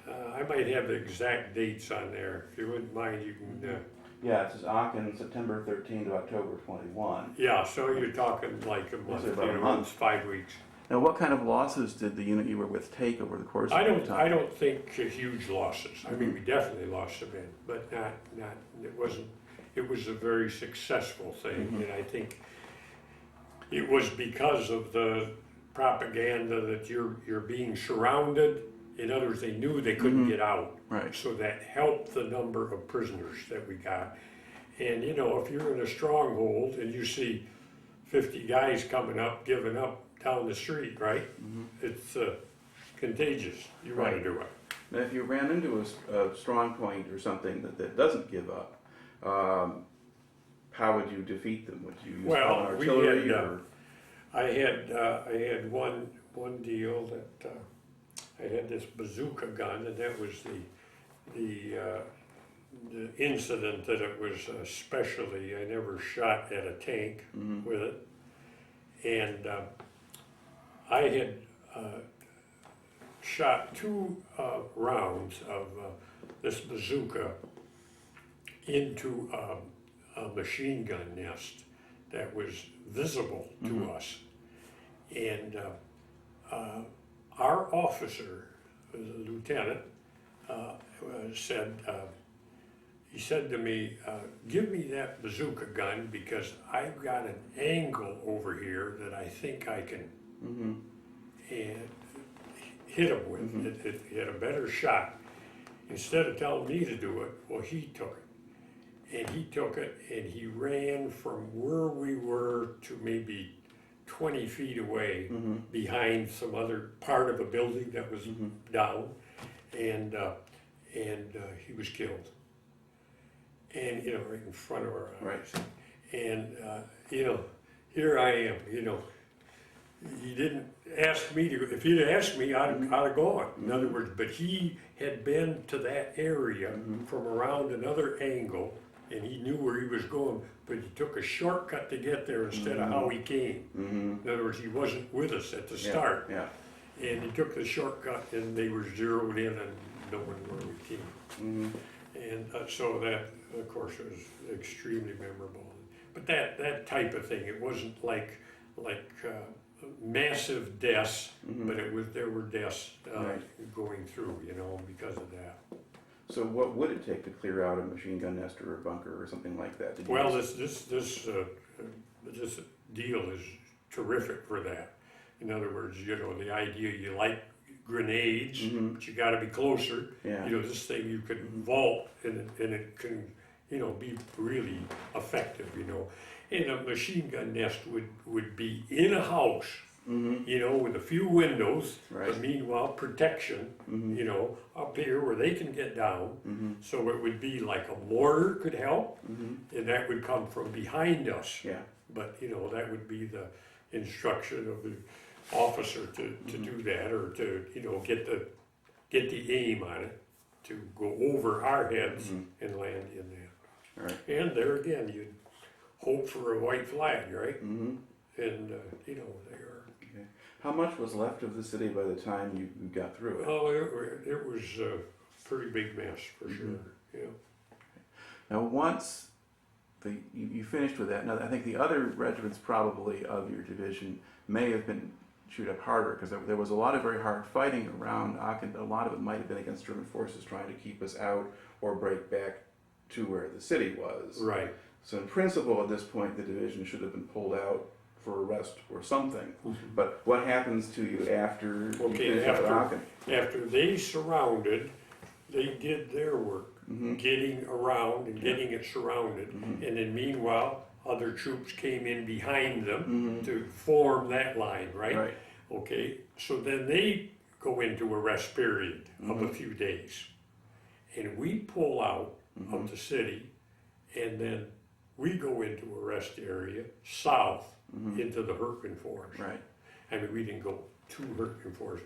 Speaker 2: I might have the exact dates on there. If you wouldn't mind, you can.
Speaker 1: Yeah, it says Aachen, September 13 to October 21.
Speaker 2: Yeah, so you're talking like a month,
Speaker 1: about a month.
Speaker 2: 5 weeks.
Speaker 1: Now, what kind of losses did the unit you were with take over the course of that time?
Speaker 2: I don't think huge losses. I mean, we definitely lost some men, but not. It wasn't. It was a very successful thing, and I think it was because of the propaganda that you're being surrounded. In other words, they knew they couldn't get out,
Speaker 1: right?
Speaker 2: So that helped the number of prisoners that we got. And if you're in a stronghold and you see 50 guys coming up, giving up down the street, right? It's contagious. You want to do it.
Speaker 1: Now, if you ran into a strong point or something that doesn't give up, how would you defeat them? Would you use artillery?
Speaker 2: I had one deal that I had this bazooka gun, and that was the incident that it was especially. I never shot at a tank with it, and I had shot 2 rounds of this bazooka into a machine gun nest that was visible to us. And our officer, the lieutenant, he said to me, give me that bazooka gun because I've got an angle over here that I think I can and hit him with. It had a better shot. Instead of telling me to do it, well, he took it. And he took it and he ran from where we were to maybe 20 feet away behind some other part of a building that was down. And he was killed. And, right in front of our eyes.
Speaker 1: Right.
Speaker 2: And, here I am, he didn't ask me to, if he'd asked me, I'd have gone. In other words, but he had been to that area from around another angle, and he knew where he was going, but he took a shortcut to get there instead of how he came. In other words, he wasn't with us at the start.
Speaker 1: Yeah.
Speaker 2: And he took the shortcut, and they were zeroed in and knowing where we came. And so that, of course, was extremely memorable. But that type of thing, it wasn't like massive deaths, but there were deaths going through, because of that.
Speaker 1: So what would it take to clear out a machine gun nest or a bunker or something like that?
Speaker 2: Well, this deal is terrific for that. In other words, the idea you like grenades, but you got to be closer.
Speaker 1: Yeah.
Speaker 2: This thing you can vault and it can, be really effective. And a machine gun nest would be in a house, with a few windows, but meanwhile protection, up here where they can get down. So it would be like a mortar could help, and that would come from behind us.
Speaker 1: Yeah.
Speaker 2: But that would be the instruction of the officer to do that, or to get the aim on it to go over our heads and land in that.
Speaker 1: All right.
Speaker 2: And there again, you'd hope for a white flag, right? And they are.
Speaker 1: Okay. How much was left of the city by the time you got through it?
Speaker 2: Oh, it was a pretty big mess for sure. Yeah.
Speaker 1: Now, once you finished with that, now I think the other regiments probably of your division may have been chewed up harder because there was a lot of very hard fighting around Aachen, but a lot of it might have been against German forces trying to keep us out or break back to where the city was.
Speaker 2: Right.
Speaker 1: So in principle, at this point, the division should have been pulled out for a rest or something. But what happens to you after you finish out Aachen?
Speaker 2: After they surrounded, they did their work, getting around and getting it surrounded. And then meanwhile, other troops came in behind them to form that line, right? Okay, so then they go into a rest period of a few days. And we pull out of the city, and then we go into a rest area south into the Hurtgen Forest.
Speaker 1: Right.
Speaker 2: I mean, we didn't go to Hurtgen Forest.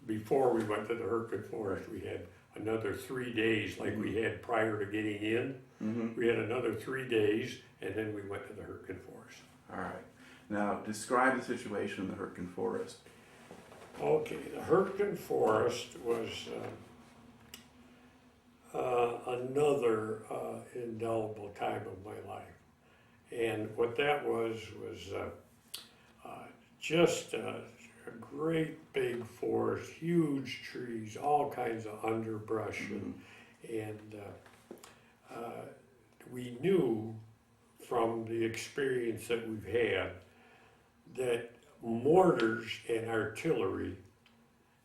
Speaker 2: Before we went to the Hurtgen Forest, we had another 3 days like we had prior to getting in. We had another 3 days, and then we went to the Hurtgen Forest.
Speaker 1: All right. Now, describe the situation in the Hurtgen Forest.
Speaker 2: Okay, the Hurtgen Forest was another indelible time of my life. And what that was just a great big forest, huge trees, all kinds of underbrush, and we knew from the experience that we've had that mortars and artillery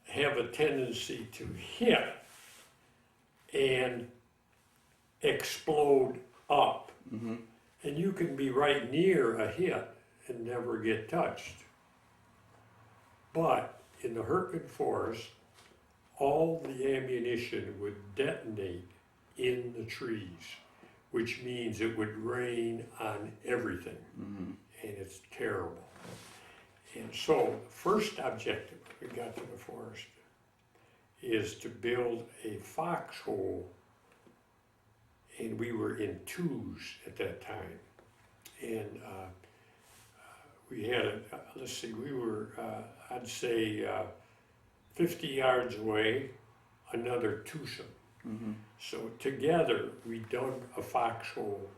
Speaker 2: have a tendency to hit and explode up. And you can be right near a hit and never get touched. But in the Hurtgen Forest, all the ammunition would detonate in the trees, which means it would rain on everything. And it's terrible. And so the first objective when we got to the forest is to build a foxhole, and we were in twos at that time. And we had, let's see, we were, I'd say 50 yards away, another twosome. So together we dug a foxhole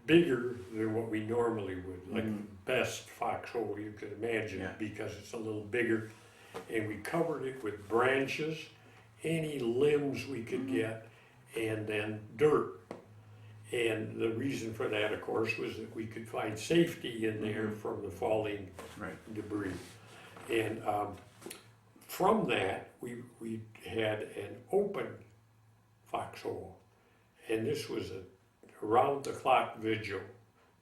Speaker 2: bigger than what we normally would, like the best foxhole you could imagine,
Speaker 1: Yeah.
Speaker 2: because it's a little bigger. And we covered it with branches, any limbs we could get, and then dirt. And the reason for that, of course, was that we could find safety in there from the falling
Speaker 1: Right.
Speaker 2: debris. And from that, we had an open foxhole. And this was a around-the-clock vigil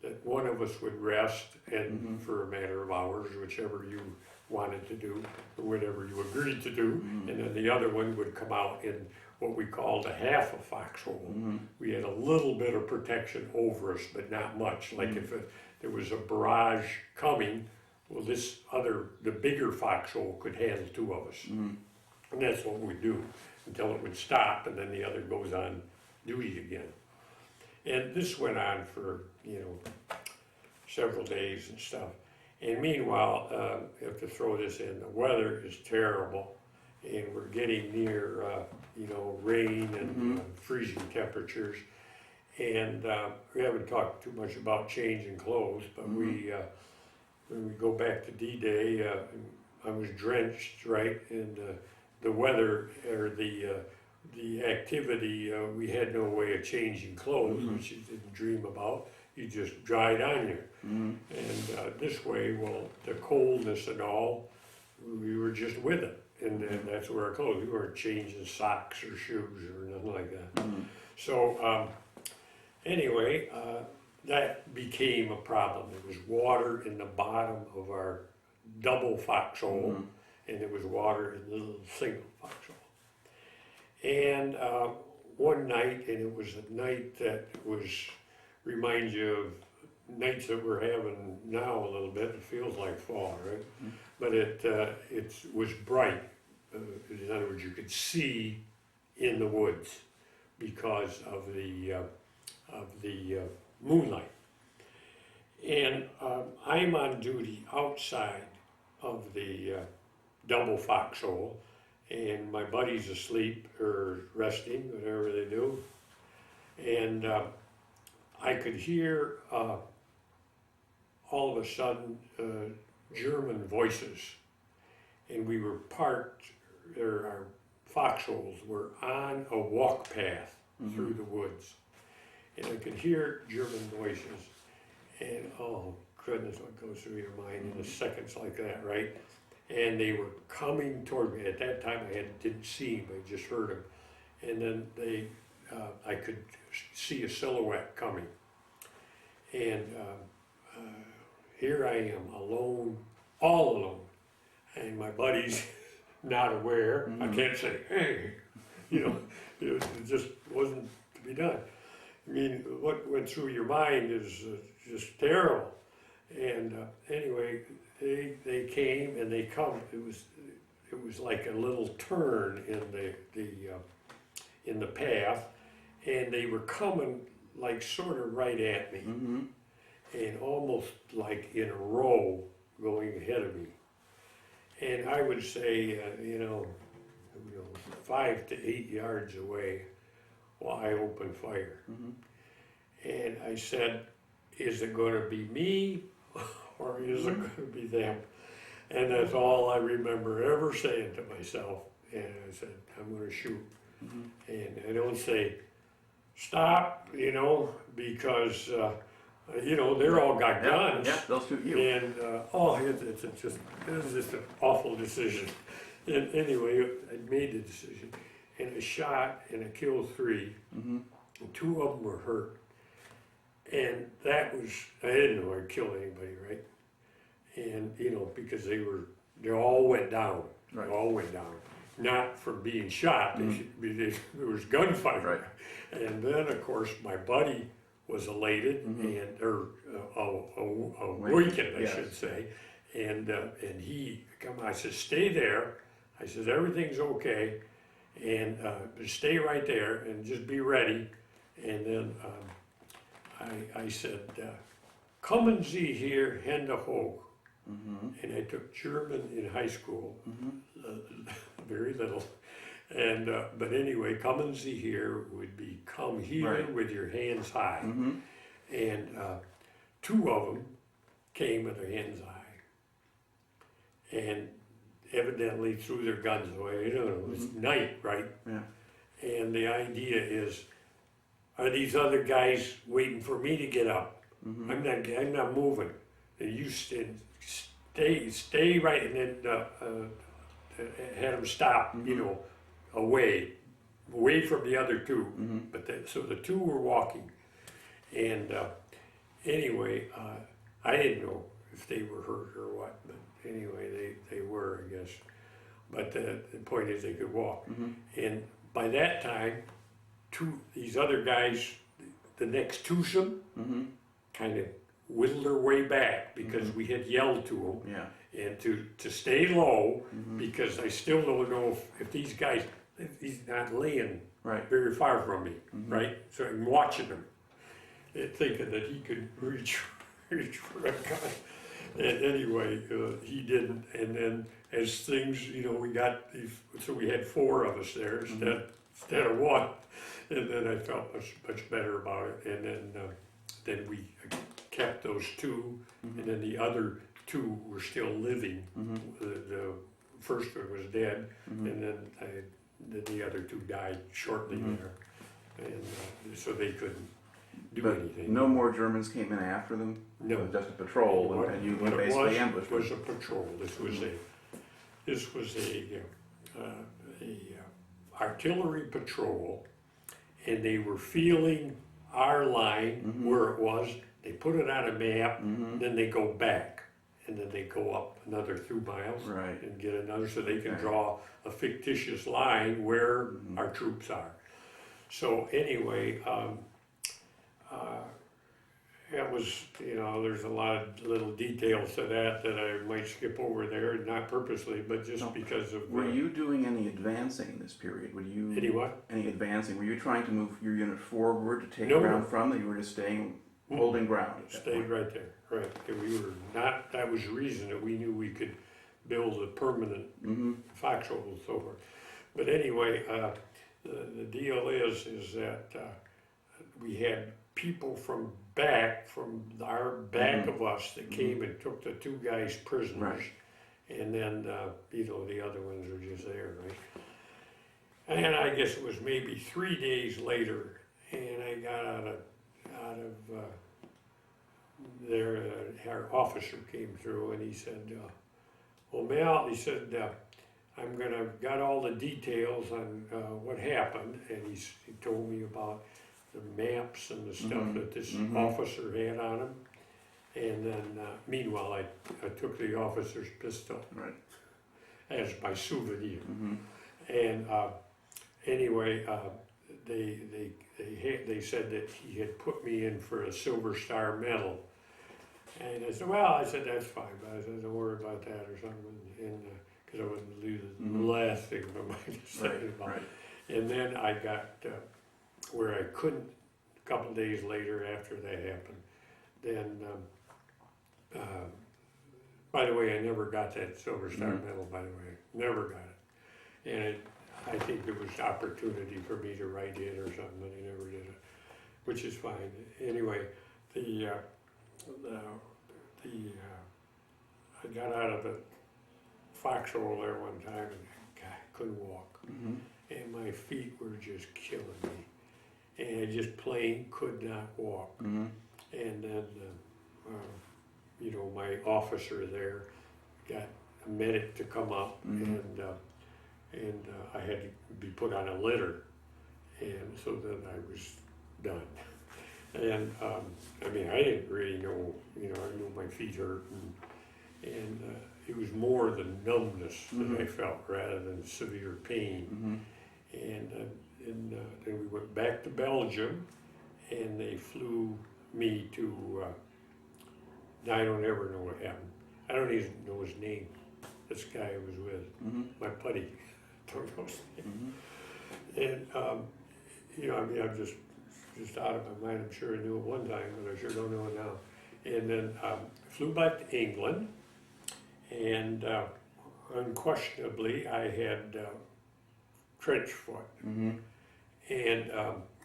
Speaker 2: that one of us would rest and for a matter of hours, whichever you wanted to do, or whatever you agreed to do, and then the other one would come out in what we called a half a foxhole. We had a little bit of protection over us, but not much. Like if there was a barrage coming, well, the bigger foxhole could handle two of us. And that's what we'd do until it would stop, and then the other goes on duty again. And this went on for, several days and stuff. And meanwhile, I have to throw this in, the weather is terrible, and we're getting near, rain and freezing temperatures. And we haven't talked too much about changing clothes, but when we go back to D-Day, I was drenched, right? And the weather, or the activity, we had no way of changing clothes, which you didn't dream about. You just dried on you. And this way, well, the coldness and all, we were just with it. And that's where our clothes, we weren't changing socks or shoes or nothing like that. So anyway, that became a problem. There was water in the bottom of our double foxhole, and there was water in the little single foxhole. And one night, and it was a night that reminds you of nights that we're having now a little bit. It feels like fall, right? But it was bright. In other words, you could see in the woods because of the moonlight. And I'm on duty outside of the double foxhole, and my buddy's asleep or resting, whatever they do. And I could hear all of a sudden German voices, and we were parked, or our foxholes were on a walk path through the woods. And I could hear German voices, and oh goodness, what goes through your mind in a seconds like that, right? And they were coming toward me. At that time, I didn't see them, I just heard them. And then I could see a silhouette coming. And here I am, alone, all alone. And my buddy's not aware. I can't say, hey, it just wasn't to be done. I mean, what went through your mind is just terrible. And anyway, they came, and they come. It was like a little turn in the path, and they were coming like sort of right at me, and almost like in a row going ahead of me. And I would say, 5 to 8 yards away, well, I opened fire. And I said, is it going to be me, or is it going to be them? And that's all I remember ever saying to myself. And I said, I'm going to shoot. And I don't say, stop, because, they're all got guns.
Speaker 1: Yeah, they'll shoot you.
Speaker 2: And, it was just an awful decision. And anyway, I made the decision. And I shot, and I killed 3. And 2 of them were hurt. And that was, I didn't know I'd kill anybody, right? And, because they all went down.
Speaker 1: Right.
Speaker 2: They all went down. Not from being shot, there was gunfire.
Speaker 1: Right.
Speaker 2: And then, of course, my buddy was elated, or awakened, I should say. And he I said, stay there. I said, everything's okay. And stay right there and just be ready. And then I said, kommen Sie hier, Hände hoch. And I took German in high school, very little. And but anyway, kommen Sie here would be come here with your hands high. and two of them came at a hen's eye, and evidently threw their guns away. You know, it was night, right?
Speaker 1: Yeah.
Speaker 2: And the idea is, are these other guys waiting for me to get up? I'm not moving. And you stay right, and then had them stop, you know, away from the other two. But so the two were walking, and anyway, I didn't know if they were hurt or what, but anyway, they were, I guess. But the point is, they could walk, and by that time, these other guys, the next twosome, kind of whittled their way back because we had yelled to them.
Speaker 1: Yeah.
Speaker 2: And to stay low, because I still don't know if these guys, he's not laying very far from me, right? So I'm watching him, and thinking that he could reach for a gun. And anyway, he didn't. And then as things, you know, we got, so we had four of us there instead of one. And then I felt much better about it. And then we kept those two, and then the other two were still living. The first one was dead, and then the other two died shortly there, and so they couldn't do anything.
Speaker 1: No more Germans came in after them.
Speaker 2: No,
Speaker 1: just a patrol, and you basically ambushed them.
Speaker 2: Was a patrol. This was a artillery patrol, and they were feeling our line where it was. They put it on a map, then they go back, and then they go up another 2 miles and get another, so they can draw a fictitious line where our troops are. So anyway, it was, you know, there's a lot of little details to that I might skip over there, not purposely, but just because of...
Speaker 1: Were you doing any advancing in this period?
Speaker 2: Any what?
Speaker 1: Any advancing? Were you trying to move your unit forward to take ground from, that you were just staying... holding ground.
Speaker 2: Stayed right there, right. And we were not, that was the reason that we knew we could build a permanent foxhole and so forth. But anyway, the deal is that we had people from our back of us that came and took the two guys prisoners. And then, you know, the other ones were just there, right? And I guess it was maybe 3 days later, and I got out of there, our officer came through, and he said, well, Mel, he said, got all the details on what happened, and he told me about the maps and the stuff that this officer had on him. And then, meanwhile, I took the officer's pistol as my souvenir. And anyway, they said that he had put me in for a Silver Star medal. And I said, well, that's fine, but I said, don't worry about that or something, and because I wouldn't lose the last thing in my mind to say about it. And then I got where I couldn't, a couple days later after that happened, then, by the way, I never got that Silver Star medal, by the way, never got it. And I think there was opportunity for me to write in or something, but I never did it, which is fine. Anyway, I got out of the foxhole there one time, and God, I couldn't walk, and my feet were just killing me, and I just plain could not walk. And then, you know, my officer there got a medic to come up, and I had to be put on a litter, and so then I was done. And I mean, I didn't really know, you know, I knew my feet hurt, and it was more the numbness that I felt rather than severe pain. And then we went back to Belgium, and they flew me to, I don't ever know what happened. I don't even know his name, this guy I was with, my buddy, don't know his name. And, you know, I mean, I'm just out of my mind. I'm sure I knew it one time, but I sure don't know it now. And then flew back to England, and unquestionably I had trench foot. And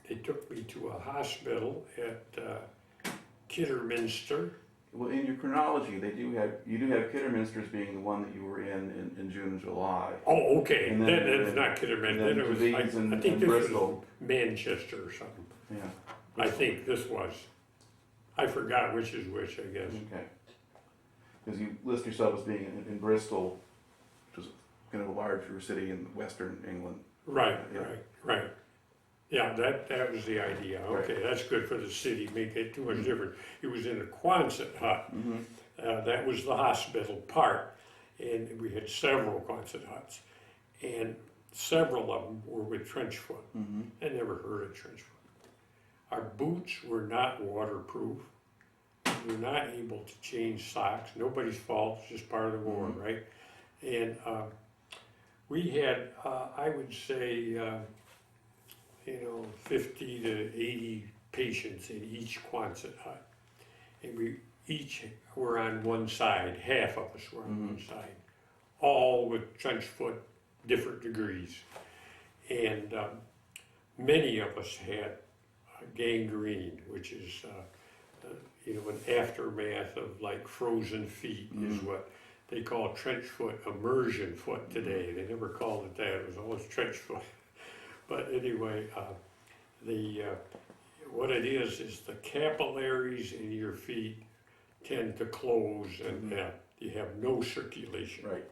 Speaker 2: they took me to a hospital at Kidderminster.
Speaker 1: Well, in your chronology, you do have Kidderminster's being the one that you were in June and July.
Speaker 2: Oh, okay,
Speaker 1: And
Speaker 2: then
Speaker 1: then-
Speaker 2: it's not Kidderminster,
Speaker 1: and
Speaker 2: then it was,
Speaker 1: Leeds
Speaker 2: I
Speaker 1: and
Speaker 2: think this was
Speaker 1: Bristol.
Speaker 2: Manchester or something.
Speaker 1: Yeah.
Speaker 2: I think this was. I forgot which is which, I guess.
Speaker 1: Okay. Because you list yourself as being in Bristol, which is kind of a larger city in western England.
Speaker 2: Right,
Speaker 1: Yeah.
Speaker 2: right. Yeah, that was the idea. Okay,
Speaker 1: Right.
Speaker 2: that's good for the city, make it too much different. It was in a Quonset hut.
Speaker 1: Mm-hmm.
Speaker 2: That was the hospital part, and we had several Quonset huts, and several of them were with trench foot.
Speaker 1: Mm-hmm.
Speaker 2: I never heard of trench foot. Our boots were not waterproof. We were not able to change socks. Nobody's fault, it's just part of the war,
Speaker 1: Mhm.
Speaker 2: right? And we had, I would say, 50 to 80 patients in each Quonset hut. And we each were on one side, half of us were on one side, all with trench foot, different degrees. And many of us had gangrene, which is, an aftermath of like frozen feet is what they call trench foot, immersion foot today. They never called it that, it was always trench foot. But anyway, what it is the capillaries in your feet tend to close and you have no circulation.
Speaker 1: Right.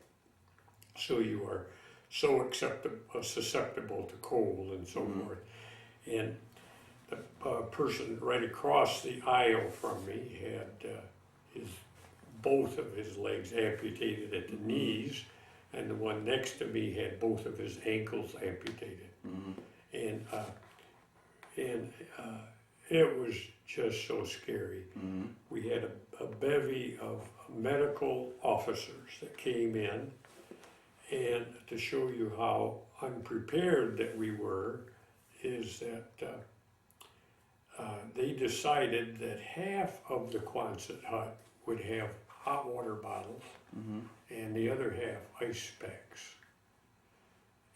Speaker 2: So you are so susceptible to cold and so forth. And the person right across the aisle from me had both of his legs amputated at the knees, and the one next to me had both of his ankles amputated. And it was just so scary. We had a bevy of medical officers that came in, and to show you how unprepared that we were, is that they decided that half of the Quonset hut would have hot water bottles and the other half ice packs.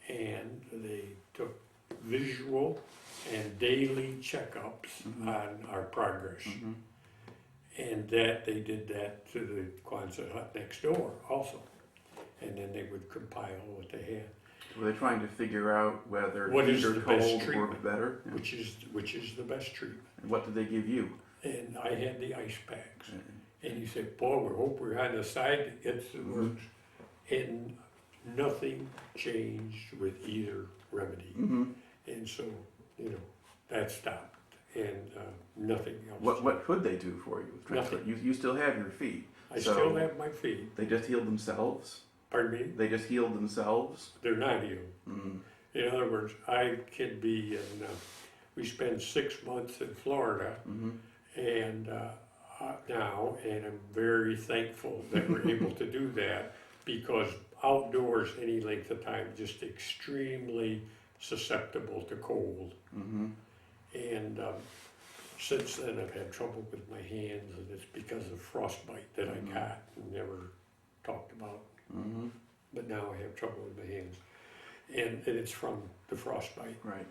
Speaker 2: And they took visual and daily checkups on our progress. And that they did that to the Quonset hut next door also. And then they would compile what they had.
Speaker 1: Were they trying to figure out whether
Speaker 2: What
Speaker 1: heat
Speaker 2: is
Speaker 1: or
Speaker 2: the best
Speaker 1: cold worked
Speaker 2: treatment?
Speaker 1: better? Yeah.
Speaker 2: Which is the best treatment.
Speaker 1: And what did they give you?
Speaker 2: And I had the ice packs. And he said, boy, we hope we're on the side that gets the works. And nothing changed with either remedy. And so, that stopped. And nothing else.
Speaker 1: What could they do for you? With
Speaker 2: Nothing.
Speaker 1: You still have your feet.
Speaker 2: I
Speaker 1: So
Speaker 2: still have my feet.
Speaker 1: They just healed themselves?
Speaker 2: Pardon me?
Speaker 1: They just healed themselves?
Speaker 2: They're not healed. In other words, I could be in, we spent 6 months in Florida, and now, and I'm very thankful that we're able to do that, because outdoors any length of time, just extremely susceptible to cold. And since then I've had trouble with my hands, and it's because of frostbite that I got and never talked about. But now I have trouble with my hands, and it's from the frostbite.
Speaker 1: Right.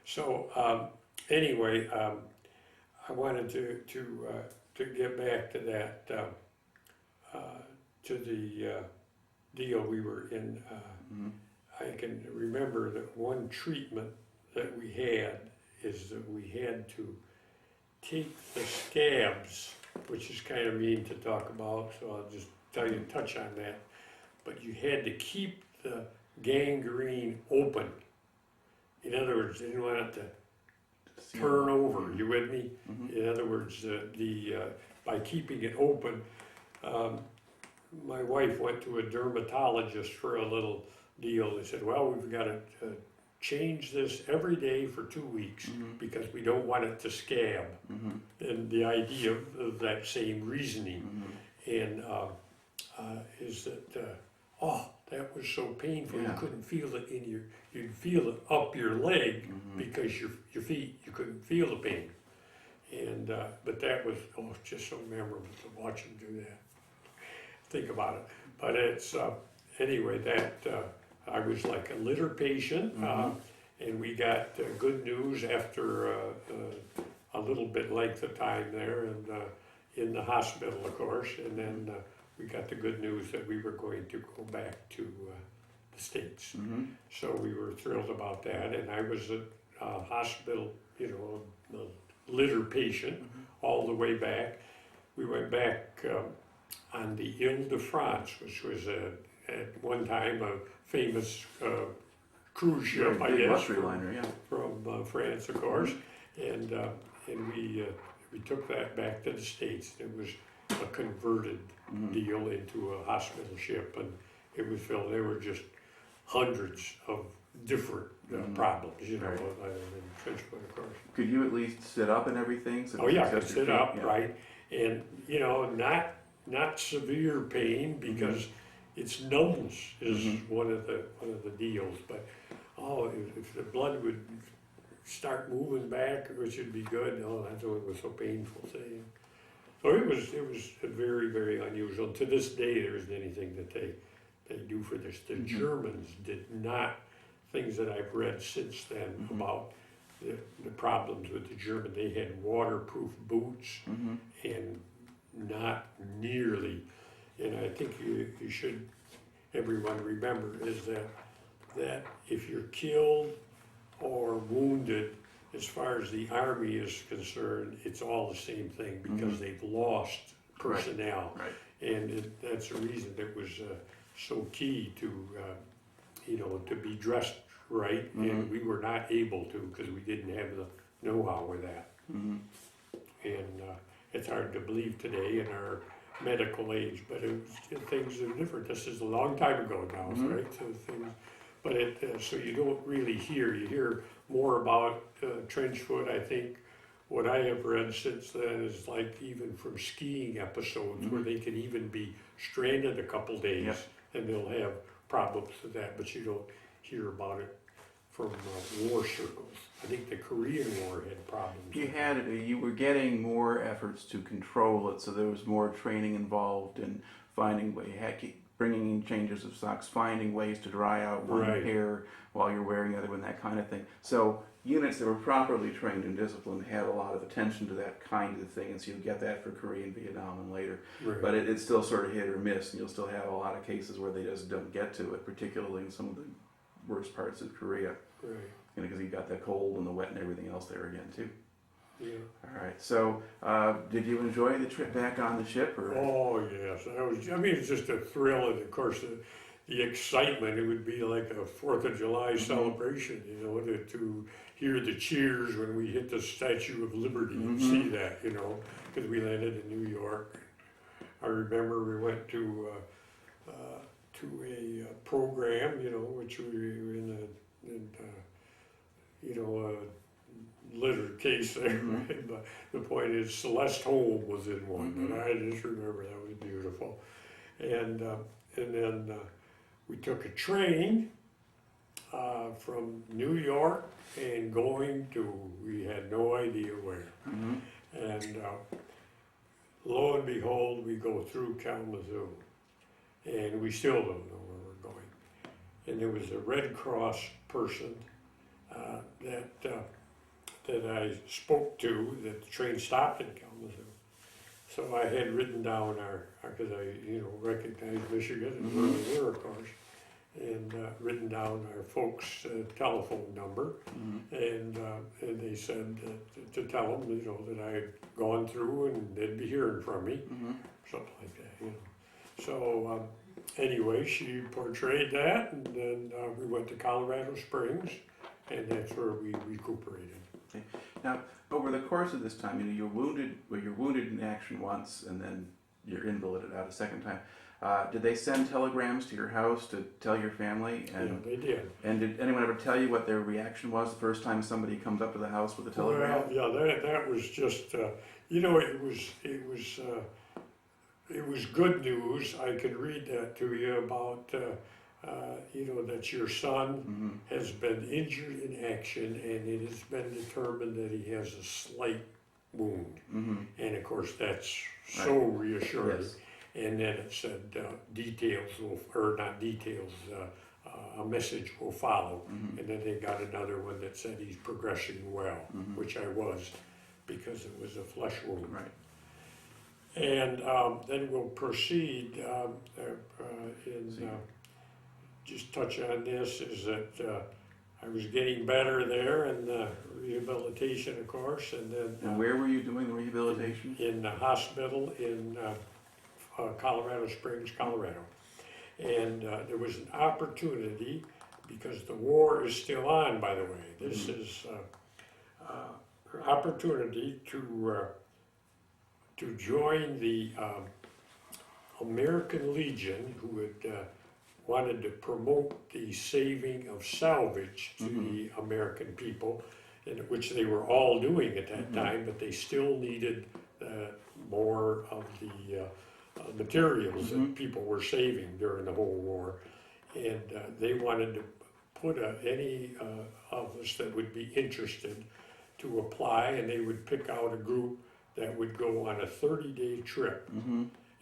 Speaker 2: So anyway, I wanted to get back to that, to the deal we were in. I can remember that one treatment that we had is that we had to take the scabs, which is kind of mean to talk about, so I'll just touch on that. But you had to keep the gangrene open. In other words, they didn't want it to turn over. You with me? In other words, by keeping it open, my wife went to a dermatologist for a little deal. They said, well, we've got to change this every day for 2 weeks because we don't want it to scab. And the idea of that same reasoning and is that, that was so painful. You couldn't feel it you'd feel it up your leg because your feet, you couldn't feel the pain. And, but that was, just so memorable to watch him do that. Think about it. But it's, anyway, that, I was like a litter patient, and we got good news after a little bit length of time there, and in the hospital, of course, and then we got the good news that we were going to go back to the States.
Speaker 1: Mm-hmm.
Speaker 2: So we were thrilled about that, and I was a hospital, you know, a litter patient all the way back. We went back on the Ile-de-France, which was at one time a famous cruise ship, I
Speaker 1: Big
Speaker 2: guess,
Speaker 1: luxury liner, yeah.
Speaker 2: from France, of course, and we took that back to the States. It was a converted deal into a hospital ship, and it was filled. There were just hundreds of different problems, you know,
Speaker 1: Right.
Speaker 2: in trench foot, of course.
Speaker 1: Could you at least sit up and everything? So
Speaker 2: Oh yeah, I
Speaker 1: you
Speaker 2: could
Speaker 1: adjust your
Speaker 2: sit
Speaker 1: feet?
Speaker 2: up,
Speaker 1: Yeah.
Speaker 2: right, and you know, not severe pain because it's numbness is one of the deals. But if the blood would start moving back, which would be good. Oh, that's what was so painful saying. So it was very, very unusual. To this day, there isn't anything that they do for this. The Germans did not. Things that I've read since then about the problems with the German. They had waterproof boots and not nearly. And I think you should, everyone remember, is that if you're killed or wounded, as far as the Army is concerned, it's all the same thing because they've lost personnel.
Speaker 1: Right.
Speaker 2: And that's the reason it was so key to, to be dressed right, and we were not able to because we didn't have the know-how with that. And it's hard to believe today in our medical age, but things are different. This is a long time ago now, right? So things, but so you don't really hear. You hear more about trench foot. I think what I have read since then is like even from skiing episodes where they can even be stranded a couple days and they'll have problems with that, but you don't hear about it from war circles. I think the Korean War had problems.
Speaker 1: You were getting more efforts to control it, so there was more training involved in finding bringing in changes of socks, finding ways to dry out one pair while you're wearing the other one, that kind of thing. So units that were properly trained and disciplined had a lot of attention to that kind of thing, and so you get that for Korea and Vietnam and later.
Speaker 2: Right.
Speaker 1: But it's still sort of hit or miss, and you'll still have a lot of cases where they just don't get to it, particularly in some of the worst parts of Korea.
Speaker 2: Right.
Speaker 1: Because you've got the cold and the wet and everything else there again too.
Speaker 2: Yeah.
Speaker 1: All right. So, did you enjoy the trip back on the ship? Or?
Speaker 2: Oh yes, it's just a thrill, and of course the excitement. It would be like a 4th of July celebration, to hear the cheers when we hit the Statue of Liberty and see that, because we landed in New York. I remember we went to a program, which we were in a litter case there. Right? But the point is, Celeste Holm was in one, and I just remember that was beautiful. And then we took a train from New York and we had no idea where. And lo and behold, we go through Kalamazoo, and we still don't know where we're going. And there was a Red Cross person that I spoke to, that the train stopped in Kalamazoo. So I had written down because I recognized Michigan and where we were, of course, and written down our folks' telephone number, and they said to tell them, that I had gone through and they'd be hearing from me, something like that, So anyway, she portrayed that, and then we went to Colorado Springs, and that's where we recuperated.
Speaker 1: Okay. Now, over the course of this time, you're wounded in action once, and then you're invalided out a second time. Did they send telegrams to your house to tell your family? And,
Speaker 2: yeah, they did.
Speaker 1: And did anyone ever tell you what their reaction was the first time somebody comes up to the house with a telegram?
Speaker 2: Well, yeah, that was just, it was good news. I could read that to you about, that your son has been injured in action, and it has been determined that he has a slight wound. And of course, that's so reassuring. Yes. And then it said a message will follow. And then they got another one that said he's progressing well, which I was, because it was a flesh wound.
Speaker 1: Right.
Speaker 2: And then we'll proceed just touch on this, is that I was getting better there in rehabilitation, of course, and then
Speaker 1: And where were you doing the rehabilitation?
Speaker 2: in the hospital in Colorado Springs, Colorado. And there was an opportunity, because the war is still on, by the way. This is opportunity to join the American Legion, who had wanted to promote the saving of salvage to the American people, and which they were all doing at that time, but they still needed more of the materials that people were saving during the whole war. And they wanted to put any of us that would be interested to apply, and they would pick out a group that would go on a 30-day trip.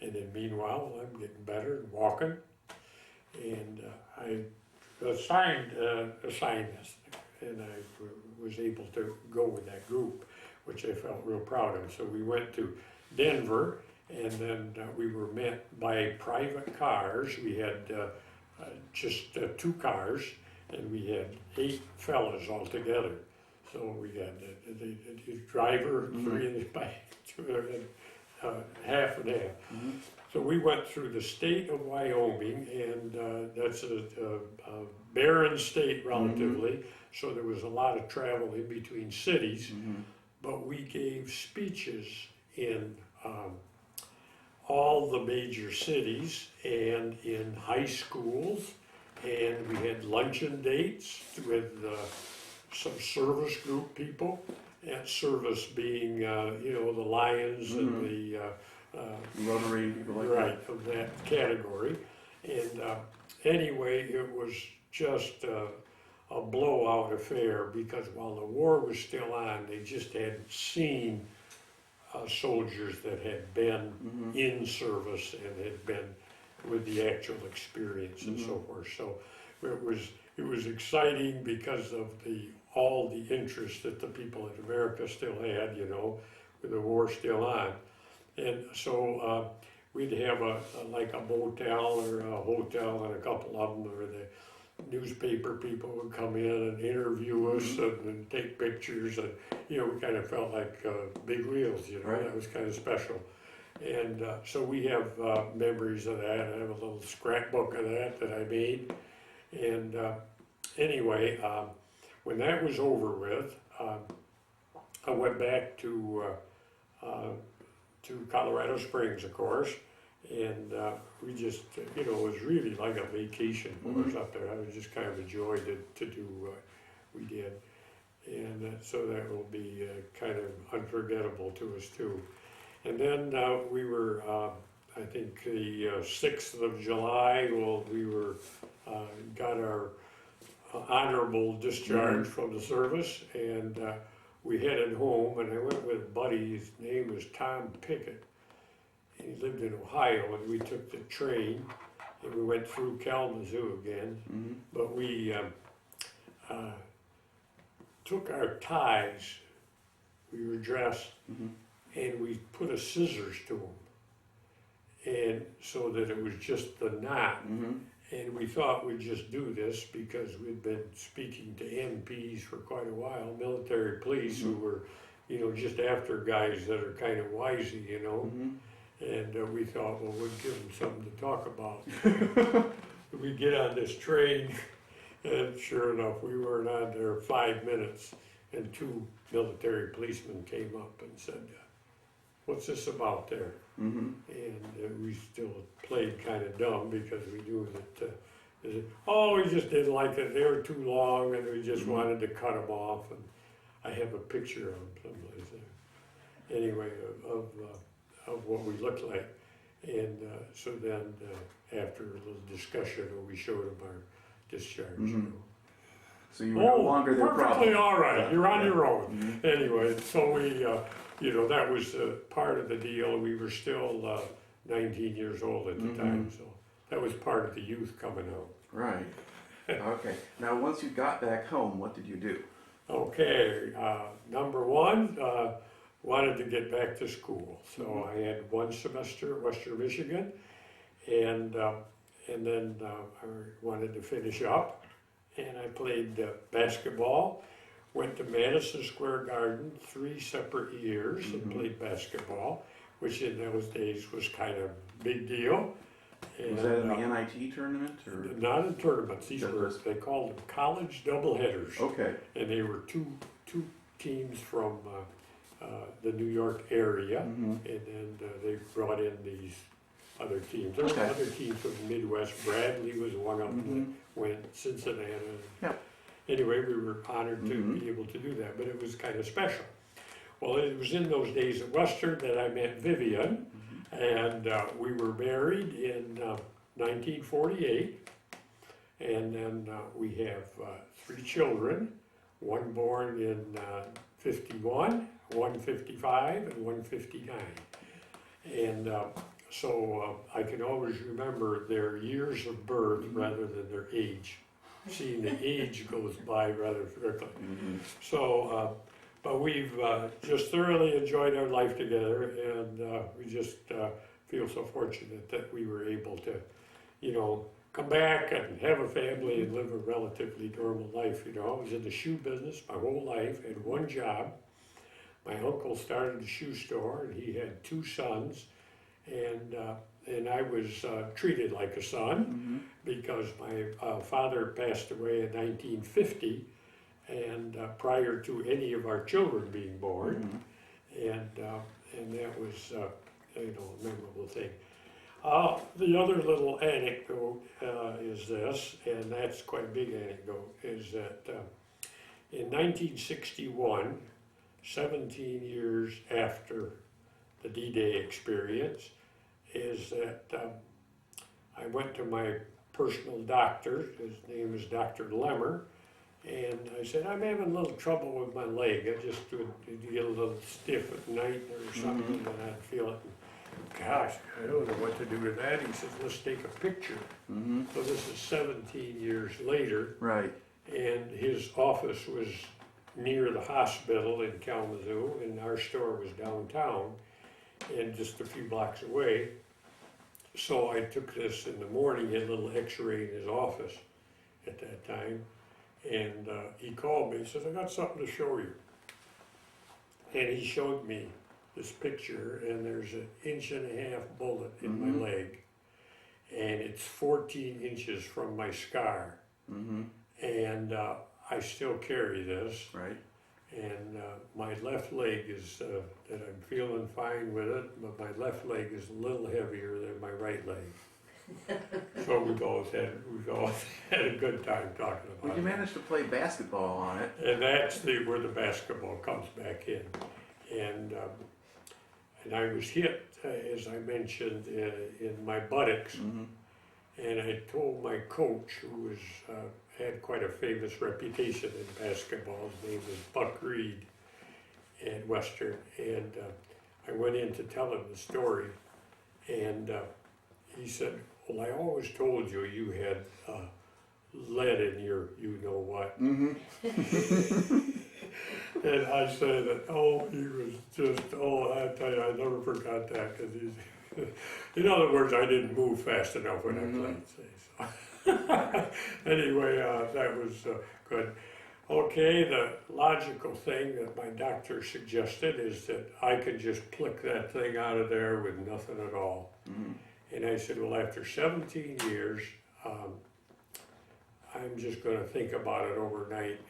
Speaker 2: And then meanwhile, I'm getting better and walking, and I assigned this, and I was able to go with that group, which I felt real proud of. So we went to Denver, and then we were met by private cars. We had just 2 cars, and we had 8 fellas all together. So we had the driver, 3 in the back, 2 and half and half. So we went through the state of Wyoming, and that's a barren state relatively, so there was a lot of travel in between cities, but we gave speeches in all the major cities and in high schools, and we had luncheon dates with some service group people, and service being, the Lions and the
Speaker 1: Rotary, people like
Speaker 2: right, of that category. And anyway, it was just a blowout affair, because while the war was still on, they just hadn't seen soldiers that had been in service and had been with the actual experience and so forth. So it was exciting because of all the interest that the people in America still had, with the war still on. And so we'd have a motel or a hotel, and a couple of them where the newspaper people would come in and interview us and take pictures, and we kind of felt like big wheels,
Speaker 1: Right.
Speaker 2: That was kind of special. And so we have memories of that. I have a little scrapbook of that I made. And anyway, when that was over with, I went back to Colorado Springs, of course, and we just, it was really like a vacation for us up there. I was just kind of enjoyed to do what we did, and so that will be kind of unforgettable to us too. And then we were, I think the 6th of July, we got our honorable discharge from the service, and we headed home, and I went with a buddy. His name was Tom Pickett. He lived in Ohio, and we took the train, and we went through Kalamazoo again. But we took our ties. We were dressed, and we put a scissors to them, and so that it was just the knot. And we thought we'd just do this because we'd been speaking to MPs for quite a while, military police who were, just after guys that are kind of wisey, And we thought, well, we'd give them something to talk about. We get on this train, and sure enough, we weren't on there 5 minutes, and 2 military policemen came up and said, what's this about there? And we still played kind of dumb because we knew that, we just didn't like it. They were too long, and we just wanted to cut them off. And I have a picture of them someplace there. Anyway, of what we looked like. And so then, after a little discussion, we showed them our discharge.
Speaker 1: So you were no longer their
Speaker 2: perfectly
Speaker 1: problem.
Speaker 2: all right. You're on your own. Anyway, so we, that was part of the deal. We were still 19 years old at the time, so that was part of the youth coming out.
Speaker 1: Right. Okay. Now, once you got back home, what did you do?
Speaker 2: Okay, number one, wanted to get back to school. So I had one semester at Western Michigan, and then I wanted to finish up, and I played basketball. Went to Madison Square Garden 3 separate years and played basketball, which in those days was kind of a big deal. And,
Speaker 1: Was that in the NIT tournament? Or?
Speaker 2: Not in tournaments. These were, they called them college doubleheaders.
Speaker 1: Okay.
Speaker 2: And they were two teams from the New York area, and then they brought in these other teams. There were other teams from the Midwest. Bradley was one of them that went, Cincinnati.
Speaker 1: Yep.
Speaker 2: Anyway, we were honored to be able to do that, but it was kind of special. Well, it was in those days at Western that I met Vivian, and we were married in 1948, and then we have 3 children, one born in 51, one 55, and one 59. And so I can always remember their years of birth rather than their age. Seeing the age goes by rather quickly. So, but we've just thoroughly enjoyed our life together, and we just feel so fortunate that we were able to, you know, come back and have a family and live a relatively normal life. You know, I was in the shoe business my whole life, had one job. My uncle started a shoe store, and he had 2 sons, and I was treated like a son because my father passed away in 1950, and prior to any of our children being born, and that was you know, a memorable thing. The other little anecdote is this, and that's quite a big anecdote, is that in 1961, 17 years after the D-Day experience, is that I went to my personal doctor. His name is Dr. Lemmer, and I said, I'm having a little trouble with my leg. I just would get a little stiff at night or something, and I'd feel it. Gosh, I don't know what to do with that. He says, let's take a picture. So this is 17 years later.
Speaker 1: Right.
Speaker 2: And his office was near the hospital in Kalamazoo, and our store was downtown and just a few blocks away. So I took this in the morning, he had a little x-ray in his office at that time, and he called me, he says, I got something to show you. And he showed me this picture, and there's an 1.5-inch bullet in my leg, and it's 14 inches from my scar. And I still carry this. Right. And my left leg is, that I'm feeling fine with it, but my left leg is a little heavier than my right leg. So we've always had a good time talking about it.
Speaker 1: Well, you managed to play basketball on it.
Speaker 2: And that's where the basketball comes back in. And I was hit, as I mentioned, in my buttocks. And I told my coach, who was had quite a famous reputation in basketball, his name was Buck Reed at Western, and I went in to tell him the story, and he said, well, I always told you you had lead in your you-know-what. And I said that, oh, he was just, oh, I tell you, I never forgot that, because he's, in other words, I didn't move fast enough when I played, say, so. Anyway, that was good. Okay, the logical thing that my doctor suggested is that I could just pluck that thing out of there with nothing at all. And I said, well, after 17 years, I'm just going to think about it overnight.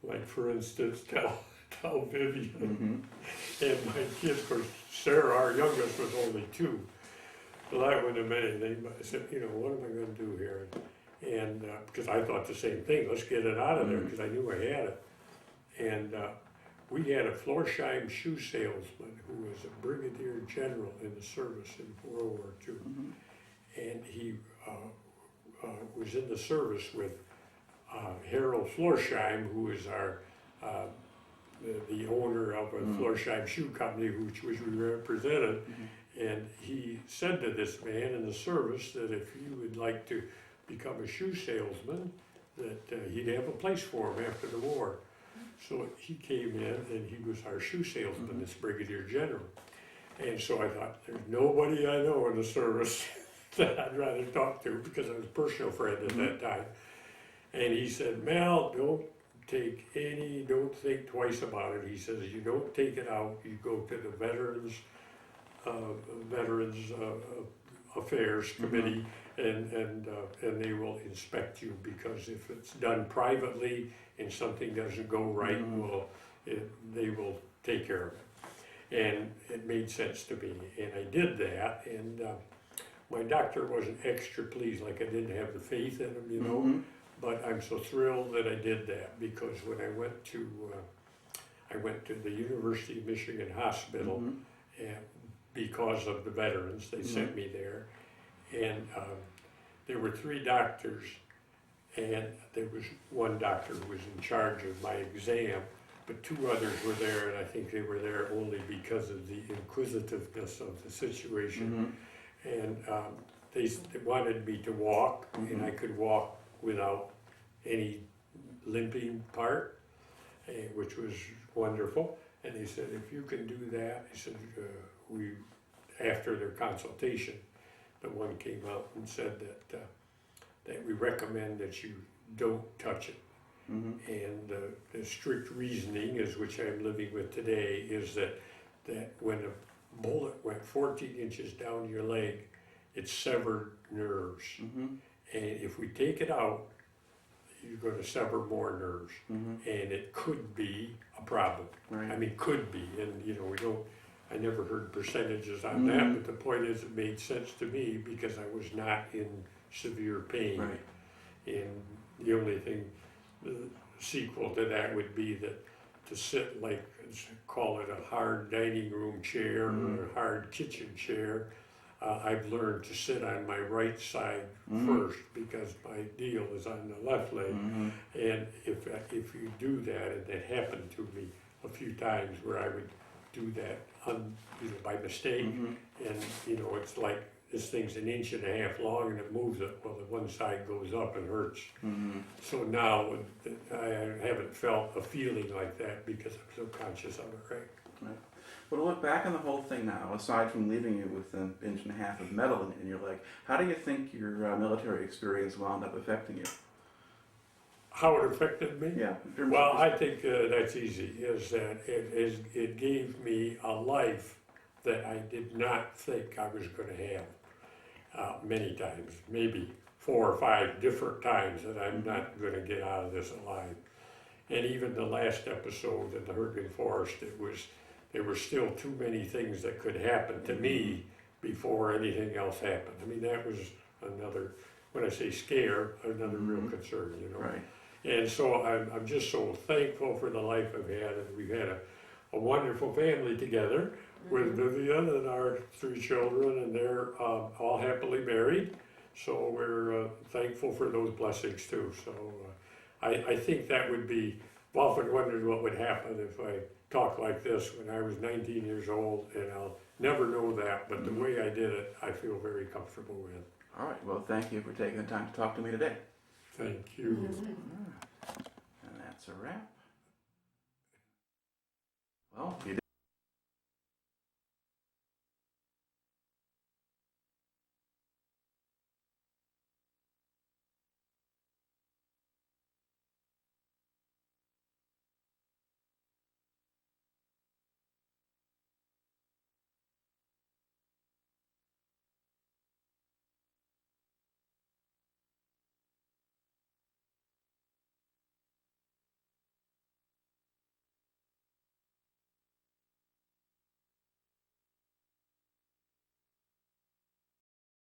Speaker 2: Like, for instance, tell Vivian. And my kids, of course, Sarah, our youngest, was only 2. So that wouldn't have been anything, but I said, you know, what am I going to do here? And because I thought the same thing, let's get it out of there, because I knew I had it. And we had a Florsheim shoe salesman who was a brigadier general in the service in World War II. And he was in the service with Harold Florsheim, who is our the owner of a Florsheim shoe company, which we represented. And he said to this man in the service that if you would like to become a shoe salesman, that he'd have a place for him after the war. So he came in and he was our shoe salesman, this brigadier general. And so I thought, there's nobody I know in the service that I'd rather talk to, because I was a personal friend at that time. And he said, Mel, don't think twice about it. He says, you don't take it out, you go to the Veterans Affairs Committee, and they will inspect you, because if it's done privately and something doesn't go right, they will take care of it. And it made sense to me, and I did that, and my doctor wasn't extra pleased, like I didn't have the faith in him, you know, but I'm so thrilled that I did that, because when I went to the University of Michigan Hospital, and because of the veterans, they sent me there, and there were 3 doctors, and there was one doctor who was in charge of my exam, but 2 others were there, and I think they were there only because of the inquisitiveness of the situation. And they wanted me to walk, and I could walk without any limping part, which was wonderful. And they said, if you can do that, he said, after their consultation, the one came out and said that we recommend that you don't touch it. And the strict reasoning, is which I'm living with today, is that when a bullet went 14 inches down your leg, it severed nerves. And if we take it out, you're going to sever more nerves. And it could be a problem. I mean, could be. And, you know, I never heard percentages on that, but the point is, it made sense to me because I was not in severe pain. And the only thing, the sequel to that would be that to sit, like, call it a hard dining room chair or a hard kitchen chair, I've learned to sit on my right side first, because my deal is on the left leg. And if you do that, and that happened to me a few times where I would do that by mistake, and it's like, this thing's 1.5 inches long and it moves it, well, the one side goes up and hurts. So now I haven't felt a feeling like that, because I'm so conscious of it, right?
Speaker 1: But to look back on the whole thing now, aside from leaving you with 1.5 inches of metal in your leg, how do you think your military experience wound up affecting you?
Speaker 2: How it affected me?
Speaker 1: Yeah.
Speaker 2: Well, I think that's easy, is that it gave me a life that I did not think I was going to have. Many times, maybe 4 or 5 different times, that I'm not going to get out of this alive. And even the last episode in the Hurtgen Forest, there were still too many things that could happen to me before anything else happened. I mean, that was another, when I say scare, another real concern, you know. And so I'm just so thankful for the life I've had, and we've had a wonderful family together with Vivian and our 3 children, and they're all happily married. So we're thankful for those blessings too. So I think that would be, I've often wondered what would happen if I talked like this when I was 19 years old, and I'll never know that, but the way I did it, I feel very comfortable with.
Speaker 1: All right, well, thank you for taking the time to talk to me today.
Speaker 2: Thank you.